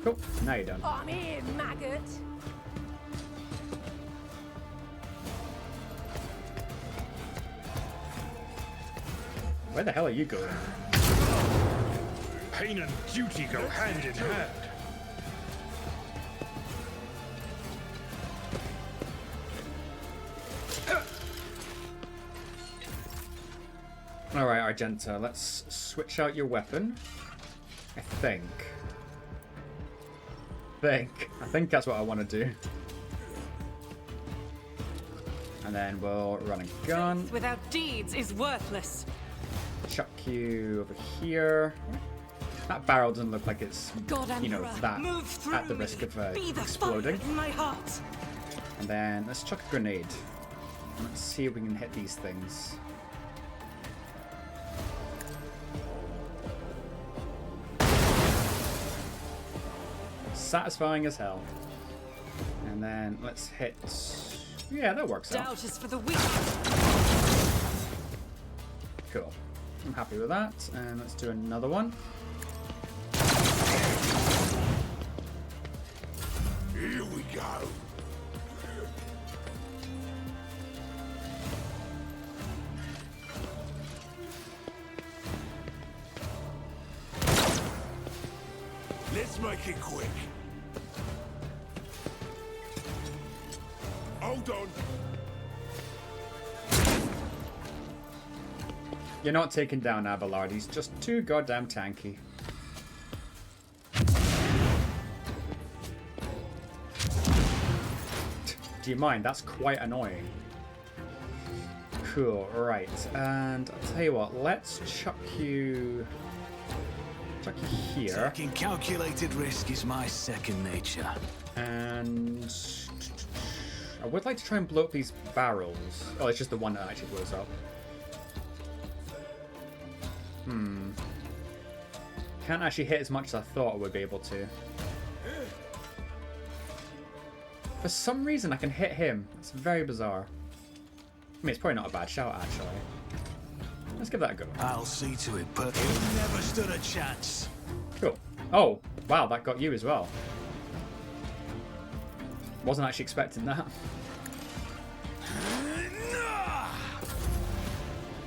Cool, now you're done. I'm here, maggot. Where the hell are you going? Pain and duty go hand in hand. Alright, Argenta, let's switch out your weapon. I think that's what I want to do. And then we'll run a gun. Without deeds is worthless. Chuck you over here. That barrel doesn't look like it's, you know, that at the risk of exploding. In my heart. And then let's chuck a grenade. And let's see if we can hit these things. Satisfying as hell. And then let's hit... Yeah, that works out. Doubt is for the weak. Cool. I'm happy with that. And let's do another one. Here we go. Let's make it quick. Hold on. You're not taking down Abelard. He's just too goddamn tanky. Do you mind? That's quite annoying. Cool, right. And I'll tell you what, let's chuck you here. Taking calculated risk is my second nature. And I would like to try and blow up these barrels. Oh, it's just the one that actually blows up. Can't actually hit as much as I thought I would be able to. For some reason, I can hit him. It's very bizarre. I mean, it's probably not a bad shout, actually. Let's give that a go. I'll see to it, but you never stood a chance. Cool. Oh, wow, that got you as well. Wasn't actually expecting that.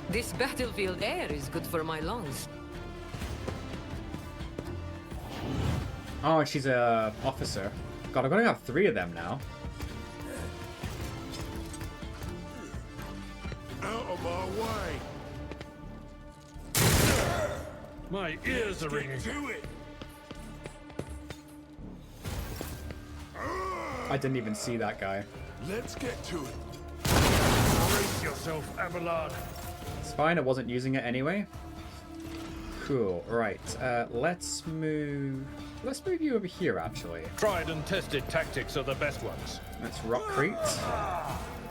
This battlefield air is good for my lungs. Oh, she's a officer. God, I've got to have 3 of them now. Out of my way! My ears are ringing. Do it! I didn't even see that guy. Let's get to it. Brace yourself, Abelard. It's fine, I wasn't using it anyway. Cool, right. Let's move you over here, actually. Tried and tested tactics are the best ones. Let's Rockcrete.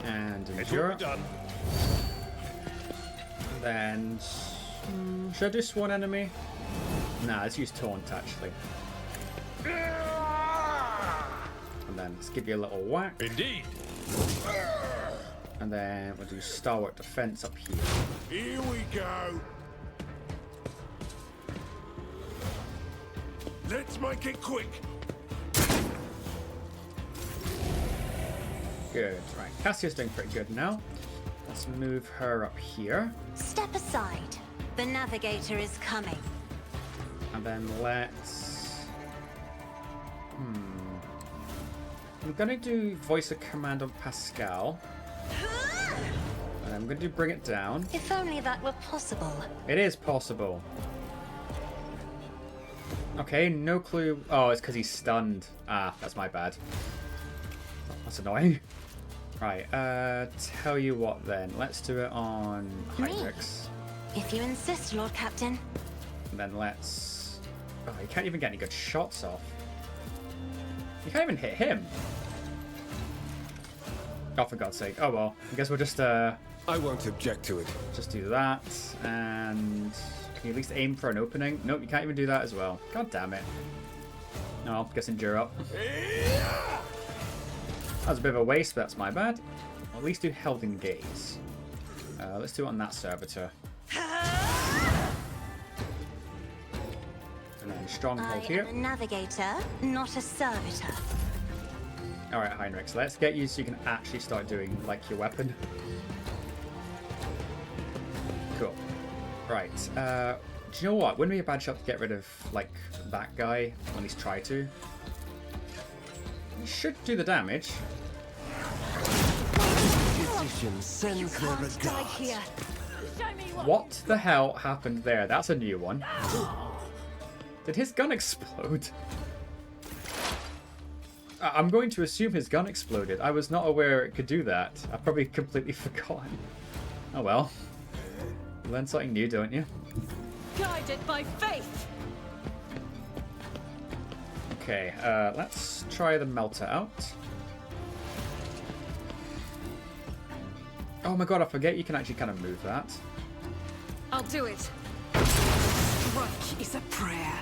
And It will Endure. be done. And then... should I do Sworn Enemy? Nah, let's use Taunt, actually. And then let's give you a little whack. Indeed. And then we'll do Stalwart Defense up here. Here we go. Let's make it quick. Good. Right, Cassia's doing pretty good now. Let's move her up here. Step aside. The navigator is coming. And then let's... I'm going to do Voice of Command on Pascal. And I'm going to do Bring It Down. If only that were possible. It is possible. Okay, no clue. Oh, it's because he's stunned. Ah, that's my bad. That's annoying. Right, tell you what then. Let's do it on Heinrichs. If you insist, Lord Captain. And then let's... Oh, you can't even get any good shots off. You can't even hit him. Oh, for God's sake. Oh, well. I guess we'll just, I won't object to it. just do that. And... Can you at least aim for an opening? Nope, you can't even do that as well. God damn it. No, I guess Endure up. That was a bit of a waste, but that's my bad. I'll at least do Held and Gaze. Let's do it on that servitor. And then Stronghold here. I am a navigator, not a servitor. Alright, Heinrichs, let's get you so you can actually start doing, like, your weapon. Cool. Right, do you know what? Wouldn't be a bad shot to get rid of, like, that guy. At least try to. He should do the damage. Physician sends their regards. What the hell happened there? That's a new one. Did his gun explode? I'm going to assume his gun exploded. I was not aware it could do that. I've probably completely forgotten. Oh well. You learn something new, don't you? Guided by faith. Okay, let's try the melter out. Oh my god, I forget you can actually kind of move that. I'll do it. Strike is a prayer.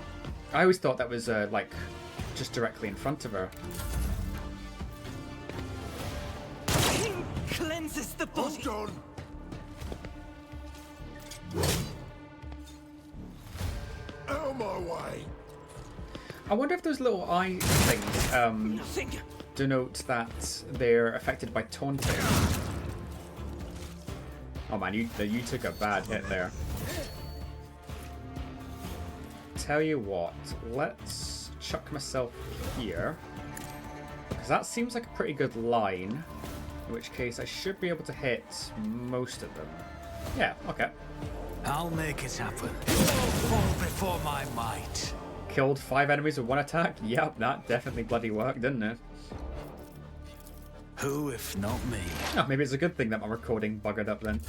I always thought that was, like, just directly in front of her. King cleanses the body. Hold on. Out of my way. I wonder if those little eye things, Nothing. denote that they're affected by taunting. Oh man, you took a bad hit there. Tell you what, let's chuck myself here. Because that seems like a pretty good line. In which case I should be able to hit most of them. Yeah, okay. I'll make it happen. You all fall before my might. Killed 5 enemies with 1 attack? Yep, that definitely bloody worked, didn't it? Who if not me? Oh, maybe it's a good thing that my recording buggered up then.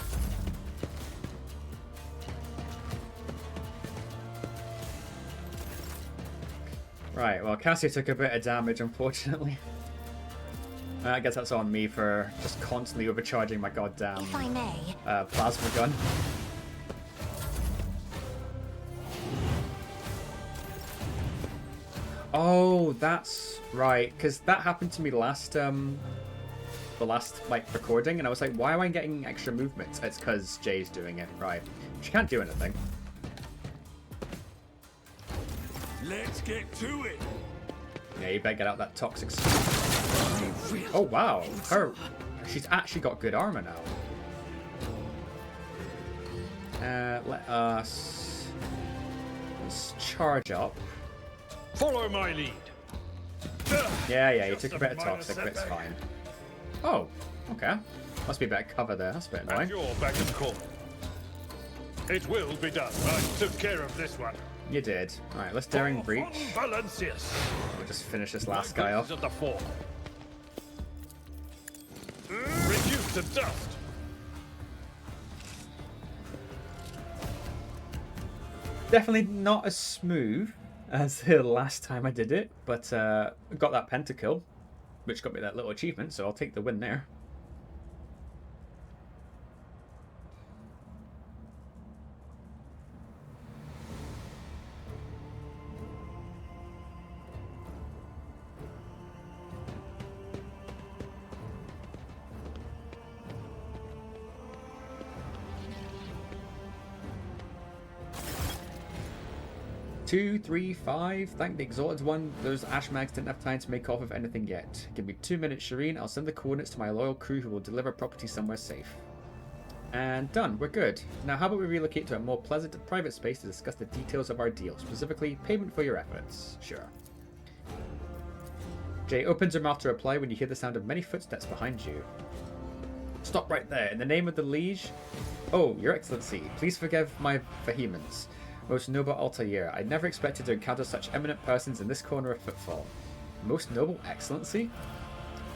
Right, well, Cassie took a bit of damage, unfortunately. I guess that's on me for just constantly overcharging my goddamn If I may. plasma gun. Oh, that's right, because that happened to me last, the last, like, recording, and I was like, why am I getting extra movement? It's because Jay's doing it, right. She can't do anything. Let's get to it. Yeah, you better get out that toxic... Oh, wow. She's actually got good armor now. Let's charge up. Follow my lead. Yeah, you took a bit of toxic, but it's fine. Oh, okay. Must be a bit of cover there. That's a bit annoying. And you're back in the corner. It will be done. I took care of this one. You did. Alright, let's daring breach. Valencius. We'll just finish this last guy off. At the fore. Reduce to dust. Definitely not as smooth as the last time I did it, but got that pentakill, which got me that little achievement, so I'll take the win there. Two, three, five. Thank the Exalted One. Those Ashmags didn't have time to make off with anything yet. Give me 2 minutes, Shireen. I'll send the coordinates to my loyal crew who will deliver property somewhere safe. And done. We're good. Now how about we relocate to a more pleasant and private space to discuss the details of our deal, specifically payment for your efforts. Sure. Jay opens her mouth to reply when you hear the sound of many footsteps behind you. Stop right there. In the name of the liege... Oh, your excellency. Please forgive my vehemence. Most noble Altair, I never expected to encounter such eminent persons in this corner of Footfall. Most noble excellency?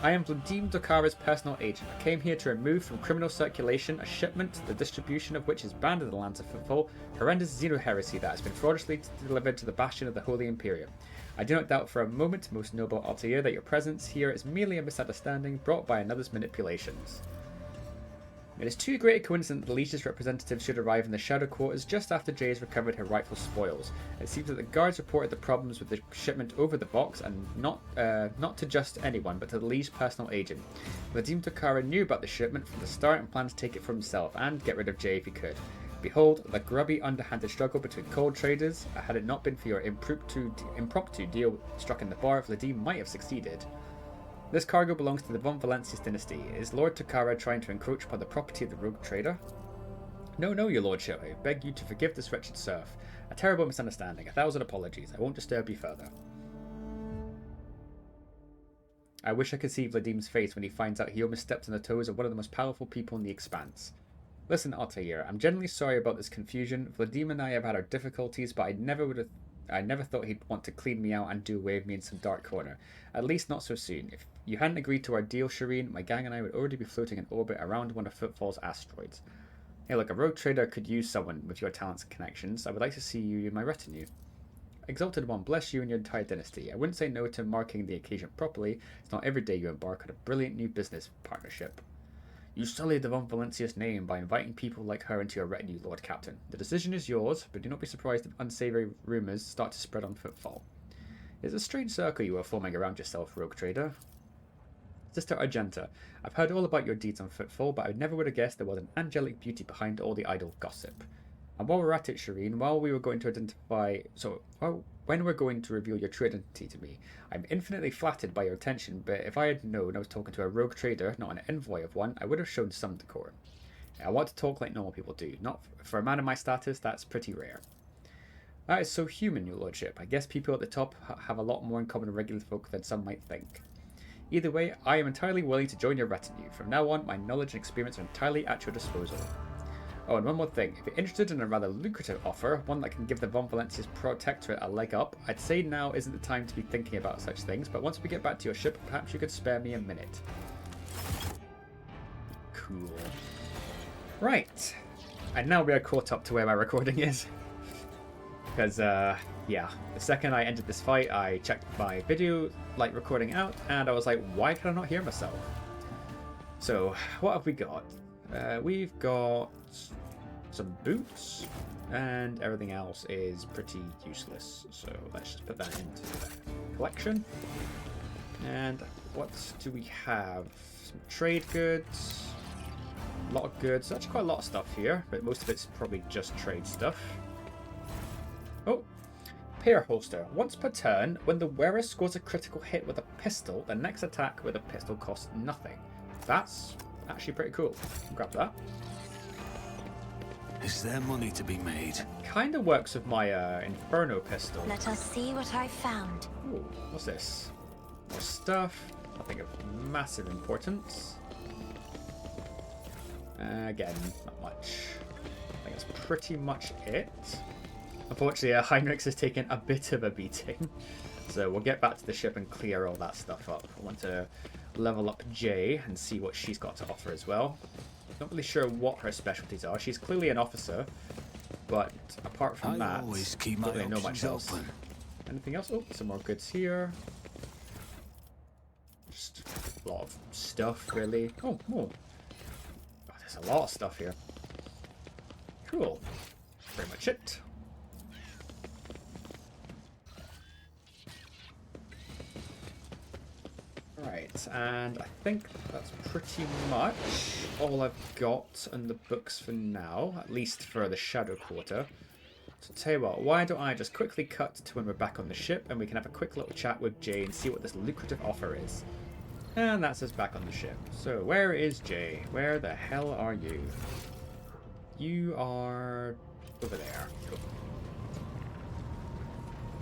I am Vladimir Dokara's personal agent. I came here to remove from criminal circulation a shipment, the distribution of which is banned in the lands of Footfall, horrendous xeno-heresy that has been fraudulently delivered to the bastion of the Holy Imperium. I do not doubt for a moment, most noble Altair, that your presence here is merely a misunderstanding brought by another's manipulations. It is too great a coincidence that the Legion's representatives should arrive in the Shadow Quarters just after Jay has recovered her rightful spoils. It seems that the guards reported the problems with the shipment over the box, and not to just anyone, but to the Legion's personal agent. Vladimir Dokara knew about the shipment from the start and planned to take it for himself, and get rid of Jay if he could. Behold, the grubby, underhanded struggle between cold traders. Had it not been for your impromptu deal struck in the bar, Vladimir might have succeeded. This cargo belongs to the von Valencius dynasty. Is Lord Dokara trying to encroach upon the property of the rogue trader? No, your lordship. I beg you to forgive this wretched serf. A terrible misunderstanding. 1,000 apologies. I won't disturb you further. I wish I could see Vladimir's face when he finds out he almost stepped on the toes of one of the most powerful people in the Expanse. Listen, Altair, I'm genuinely sorry about this confusion. Vladimir and I have had our difficulties, but I never thought he'd want to clean me out and do away with me in some dark corner. At least not so soon. If you hadn't agreed to our deal, Shireen, my gang and I would already be floating in orbit around one of Footfall's asteroids. Hey look, a rogue trader could use someone with your talents and connections. I would like to see you in my retinue. Exalted One, bless you and your entire dynasty. I wouldn't say no to marking the occasion properly. It's not every day you embark on a brilliant new business partnership. You sullied the von Valencius name by inviting people like her into your retinue, Lord Captain. The decision is yours, but do not be surprised if unsavory rumours start to spread on Footfall. It's a strange circle you are forming around yourself, rogue trader. Sister Argenta, I've heard all about your deeds on Footfall, but I never would have guessed there was an angelic beauty behind all the idle gossip. And while we're at it, Shireen, when we're going to reveal your true identity to me, I'm infinitely flattered by your attention, but if I had known I was talking to a rogue trader, not an envoy of one, I would have shown some decorum. I want to talk like normal people do. Not for a man of my status, that's pretty rare. That is so human, your lordship. I guess people at the top have a lot more in common with regular folk than some might think. Either way, I am entirely willing to join your retinue. From now on, my knowledge and experience are entirely at your disposal. Oh, and one more thing. If you're interested in a rather lucrative offer, one that can give the von Valencius Protectorate a leg up, I'd say now isn't the time to be thinking about such things, but once we get back to your ship, perhaps you could spare me a minute. cool. Right. And now we are caught up to where my recording is. Because, yeah, the second I entered this fight, I checked my video, like, recording out, and I was like, why can I not hear myself? So, what have we got? We've got some boots, and everything else is pretty useless. So, let's just put that into the collection. And what do we have? Some trade goods. A lot of goods. Actually, quite a lot of stuff here, but most of it's probably just trade stuff. Oh, pair holster. Once per turn, when the wearer scores a critical hit with a pistol, the next attack with a pistol costs nothing. That's actually pretty cool. Grab that. Is there money to be made? Kind of works with my Inferno pistol. Let us see what I found. Ooh, what's this? More stuff. Nothing of massive importance. Again, not much. I think that's pretty much it. Unfortunately, Heinrichs has taken a bit of a beating. So we'll get back to the ship and clear all that stuff up. I want to level up Jay and see what she's got to offer as well. Not really sure what her specialties are. She's clearly an officer, but apart from that, always keep I don't my really know much options else. open. Anything else? Oh, some more goods here. Just a lot of stuff, really. Oh, oh. Oh, there's a lot of stuff here. Cool. Pretty much it. Right, and I think that's pretty much all I've got in the books for now, at least for the Shadow Quarter. So tell you what, why don't I just quickly cut to when we're back on the ship and we can have a quick little chat with Jay and see what this lucrative offer is. And that's us back on the ship. So where is Jay? Where the hell are you? You are over there. Cool.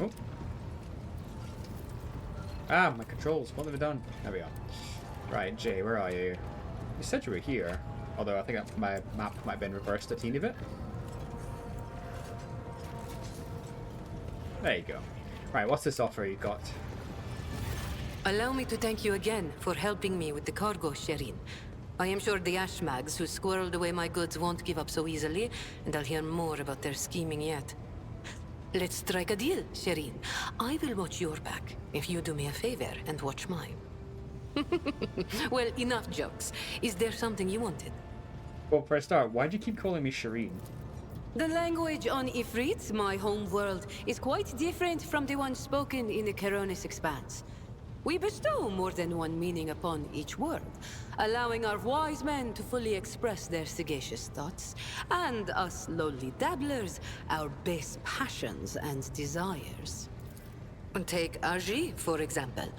Oh. Ah, my controls. What have I done? There we are. Right, Jay, where are you? You said you were here. Although I think my map might have been reversed a teeny bit. There you go. Right, what's this offer you got? Allow me to thank you again for helping me with the cargo, Shireen. I am sure the Ashmags who squirreled away my goods won't give up so easily, and I'll hear more about their scheming yet. Let's strike a deal, Shireen. I will watch your back, if you do me a favor and watch mine. Well, enough jokes. Is there something you wanted? Well, for a start, why do you keep calling me Shireen? The language on Ifrit, my home world, is quite different from the one spoken in the Keronis Expanse. We bestow more than one meaning upon each word, allowing our wise men to fully express their sagacious thoughts, and us lowly dabblers, our base passions and desires. Take Aji, for example.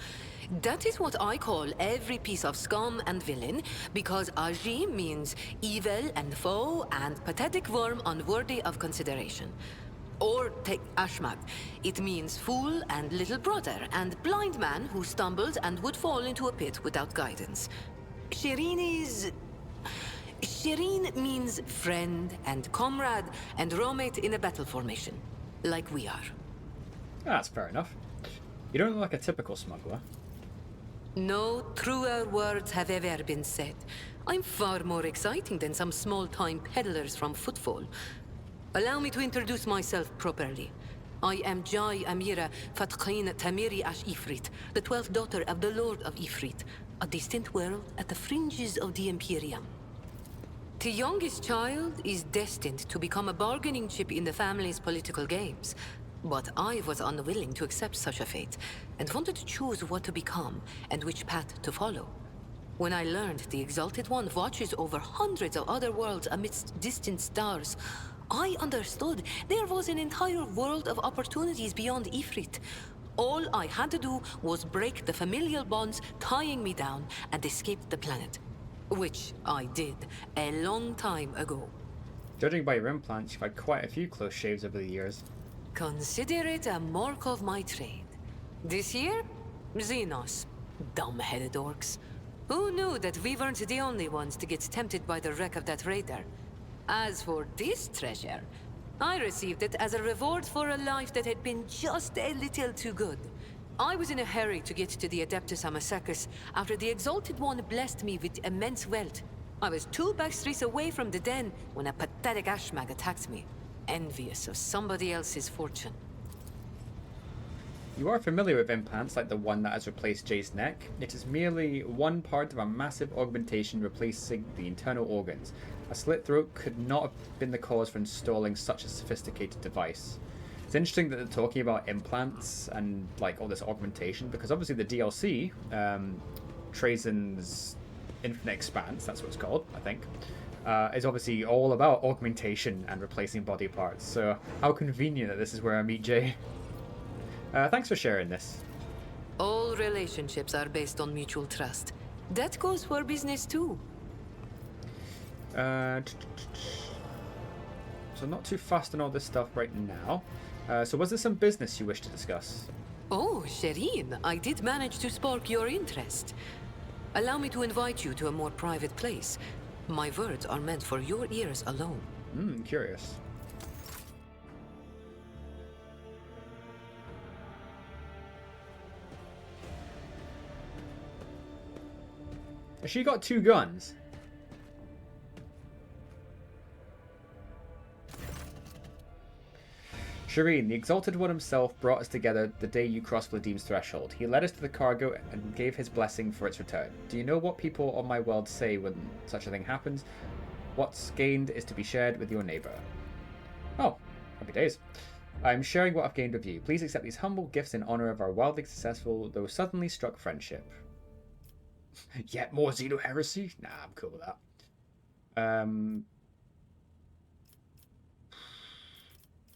That is what I call every piece of scum and villain, because Aji means evil and foe and pathetic worm unworthy of consideration. Or take Ashmag. It means fool and little brother and blind man who stumbled and would fall into a pit without guidance. Shireen means friend and comrade and roommate in a battle formation, like we are. That's fair enough. You don't look like a typical smuggler. No truer words have ever been said. I'm far more exciting than some small-time peddlers from Footfall. Allow me to introduce myself properly. I am Jai Amira Fatqin Tamiri Ash Ifrit, the 12th daughter of the Lord of Ifrit, a distant world at the fringes of the Imperium. The youngest child is destined to become a bargaining chip in the family's political games. But I was unwilling to accept such a fate, and wanted to choose what to become and which path to follow. When I learned the Exalted One watches over hundreds of other worlds amidst distant stars, I understood there was an entire world of opportunities beyond Ifrit. All I had to do was break the familial bonds tying me down and escape the planet. Which I did a long time ago. Judging by your implants, you've had quite a few close shaves over the years. Consider it a mark of my trade. This year, Xenos. Dumb-headed orcs. Who knew that we weren't the only ones to get tempted by the wreck of that raider? As for this treasure, I received it as a reward for a life that had been just a little too good. I was in a hurry to get to the Adeptus Amasacus after the Exalted One blessed me with immense wealth. I was 2 backstreets away from the den when a pathetic ashmag attacked me, envious of somebody else's fortune. You are familiar with implants like the one that has replaced Jay's neck. It is merely one part of a massive augmentation replacing the internal organs. A slit throat could not have been the cause for installing such a sophisticated device. It's interesting that they're talking about implants and like all this augmentation, because obviously the DLC, Trazen's Infinite Expanse, that's what it's called, I think, is obviously all about augmentation and replacing body parts. So how convenient that this is where I meet Jay. Thanks for sharing this. All relationships are based on mutual trust. That goes for business too. So not too fast on all this stuff right now. So was there some business you wish to discuss? Oh, Shireen, I did manage to spark your interest. Allow me to invite you to a more private place. My words are meant for your ears alone. Curious. She got 2 guns. Shireen, the Exalted One himself, brought us together the day you crossed Vladim's threshold. He led us to the cargo and gave his blessing for its return. Do you know what people on my world say when such a thing happens? What's gained is to be shared with your neighbor. Oh, happy days. I'm sharing what I've gained with you. Please accept these humble gifts in honor of our wildly successful, though suddenly struck friendship. Yet more Xeno heresy? Nah, I'm cool with that.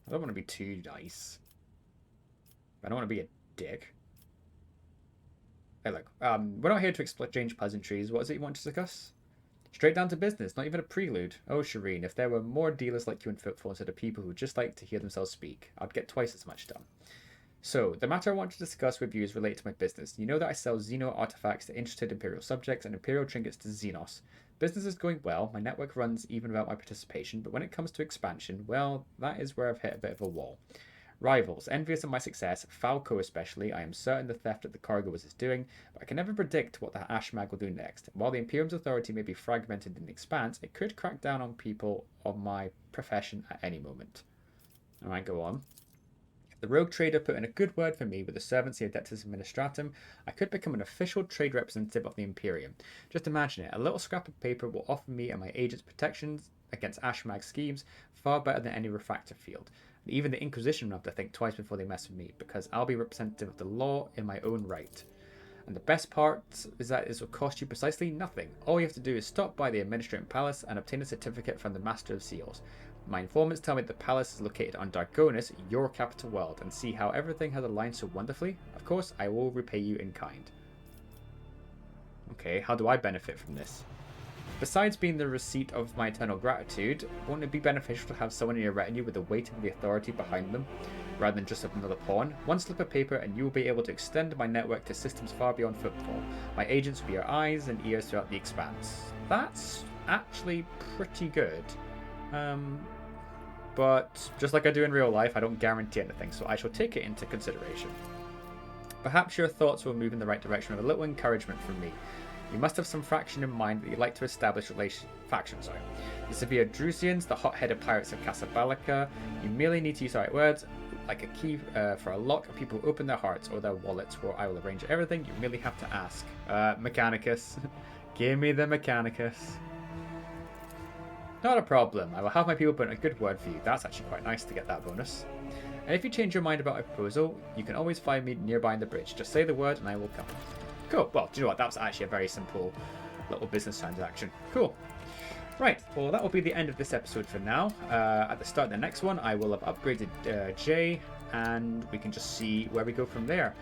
I don't want to be too nice. I don't want to be a dick. Hey, look, we're not here to exchange pleasantries. What is it you want to discuss? Straight down to business, not even a prelude. Oh, Shireen, if there were more dealers like you in Footfall instead of people who just like to hear themselves speak, I'd get twice as much done. So, the matter I want to discuss with you is related to my business. You know that I sell Xeno artifacts to interested Imperial subjects and Imperial trinkets to Xenos. Business is going well, my network runs even without my participation, but when it comes to expansion, well, that is where I've hit a bit of a wall. Rivals, envious of my success, Falco especially, I am certain the theft of the cargo was his doing, but I can never predict what the Ashmag will do next. While the Imperium's authority may be fragmented in the expanse, it could crack down on people of my profession at any moment. Alright, go on. The rogue trader put in a good word for me with the servancy Adeptus Administratum. I could become an official trade representative of the Imperium. Just imagine it, a little scrap of paper will offer me and my agents protections against Ashmag schemes far better than any refractor field. And even the Inquisition will have to think twice before they mess with me, because I'll be representative of the law in my own right. And the best part is that it will cost you precisely nothing. All you have to do is stop by the Administrative Palace and obtain a certificate from the Master of Seals. My informants tell me the palace is located on Dargonis, your capital world, and see how everything has aligned so wonderfully. Of course, I will repay you in kind. Okay, how do I benefit from this? Besides being the receipt of my eternal gratitude, won't it be beneficial to have someone in your retinue with the weight of the authority behind them, rather than just another pawn? One slip of paper and you will be able to extend my network to systems far beyond Footfall. My agents will be your eyes and ears throughout the expanse. That's actually pretty good. But just like I do in real life, I don't guarantee anything, so I shall take it into consideration. Perhaps your thoughts will move in the right direction with a little encouragement from me. You must have some faction in mind that you'd like to establish factions. The severe Drusians, the hot-headed pirates of Casablanca. You merely need to use the right words, like a key for a lock, and people open their hearts or their wallets, where I will arrange everything. You merely have to ask. Mechanicus. Give me the Mechanicus. Not a problem. I will have my people put in a good word for you. That's actually quite nice to get that bonus. And if you change your mind about a proposal, you can always find me nearby in the bridge. Just say the word and I will come. Cool. Well, do you know what? That was actually a very simple little business transaction. Cool. Right. Well, that will be the end of this episode for now. At the start of the next one, I will have upgraded Jay, and we can just see where we go from there.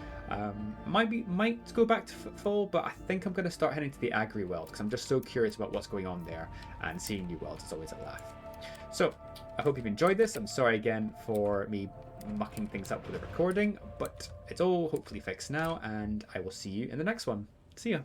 Might go back to Footfall, but I think I'm going to start heading to the Agri world because I'm just so curious about what's going on there, and seeing new worlds is always a laugh. So, I hope you've enjoyed this. I'm sorry again for me mucking things up with the recording, but it's all hopefully fixed now, and I will see you in the next one. See ya.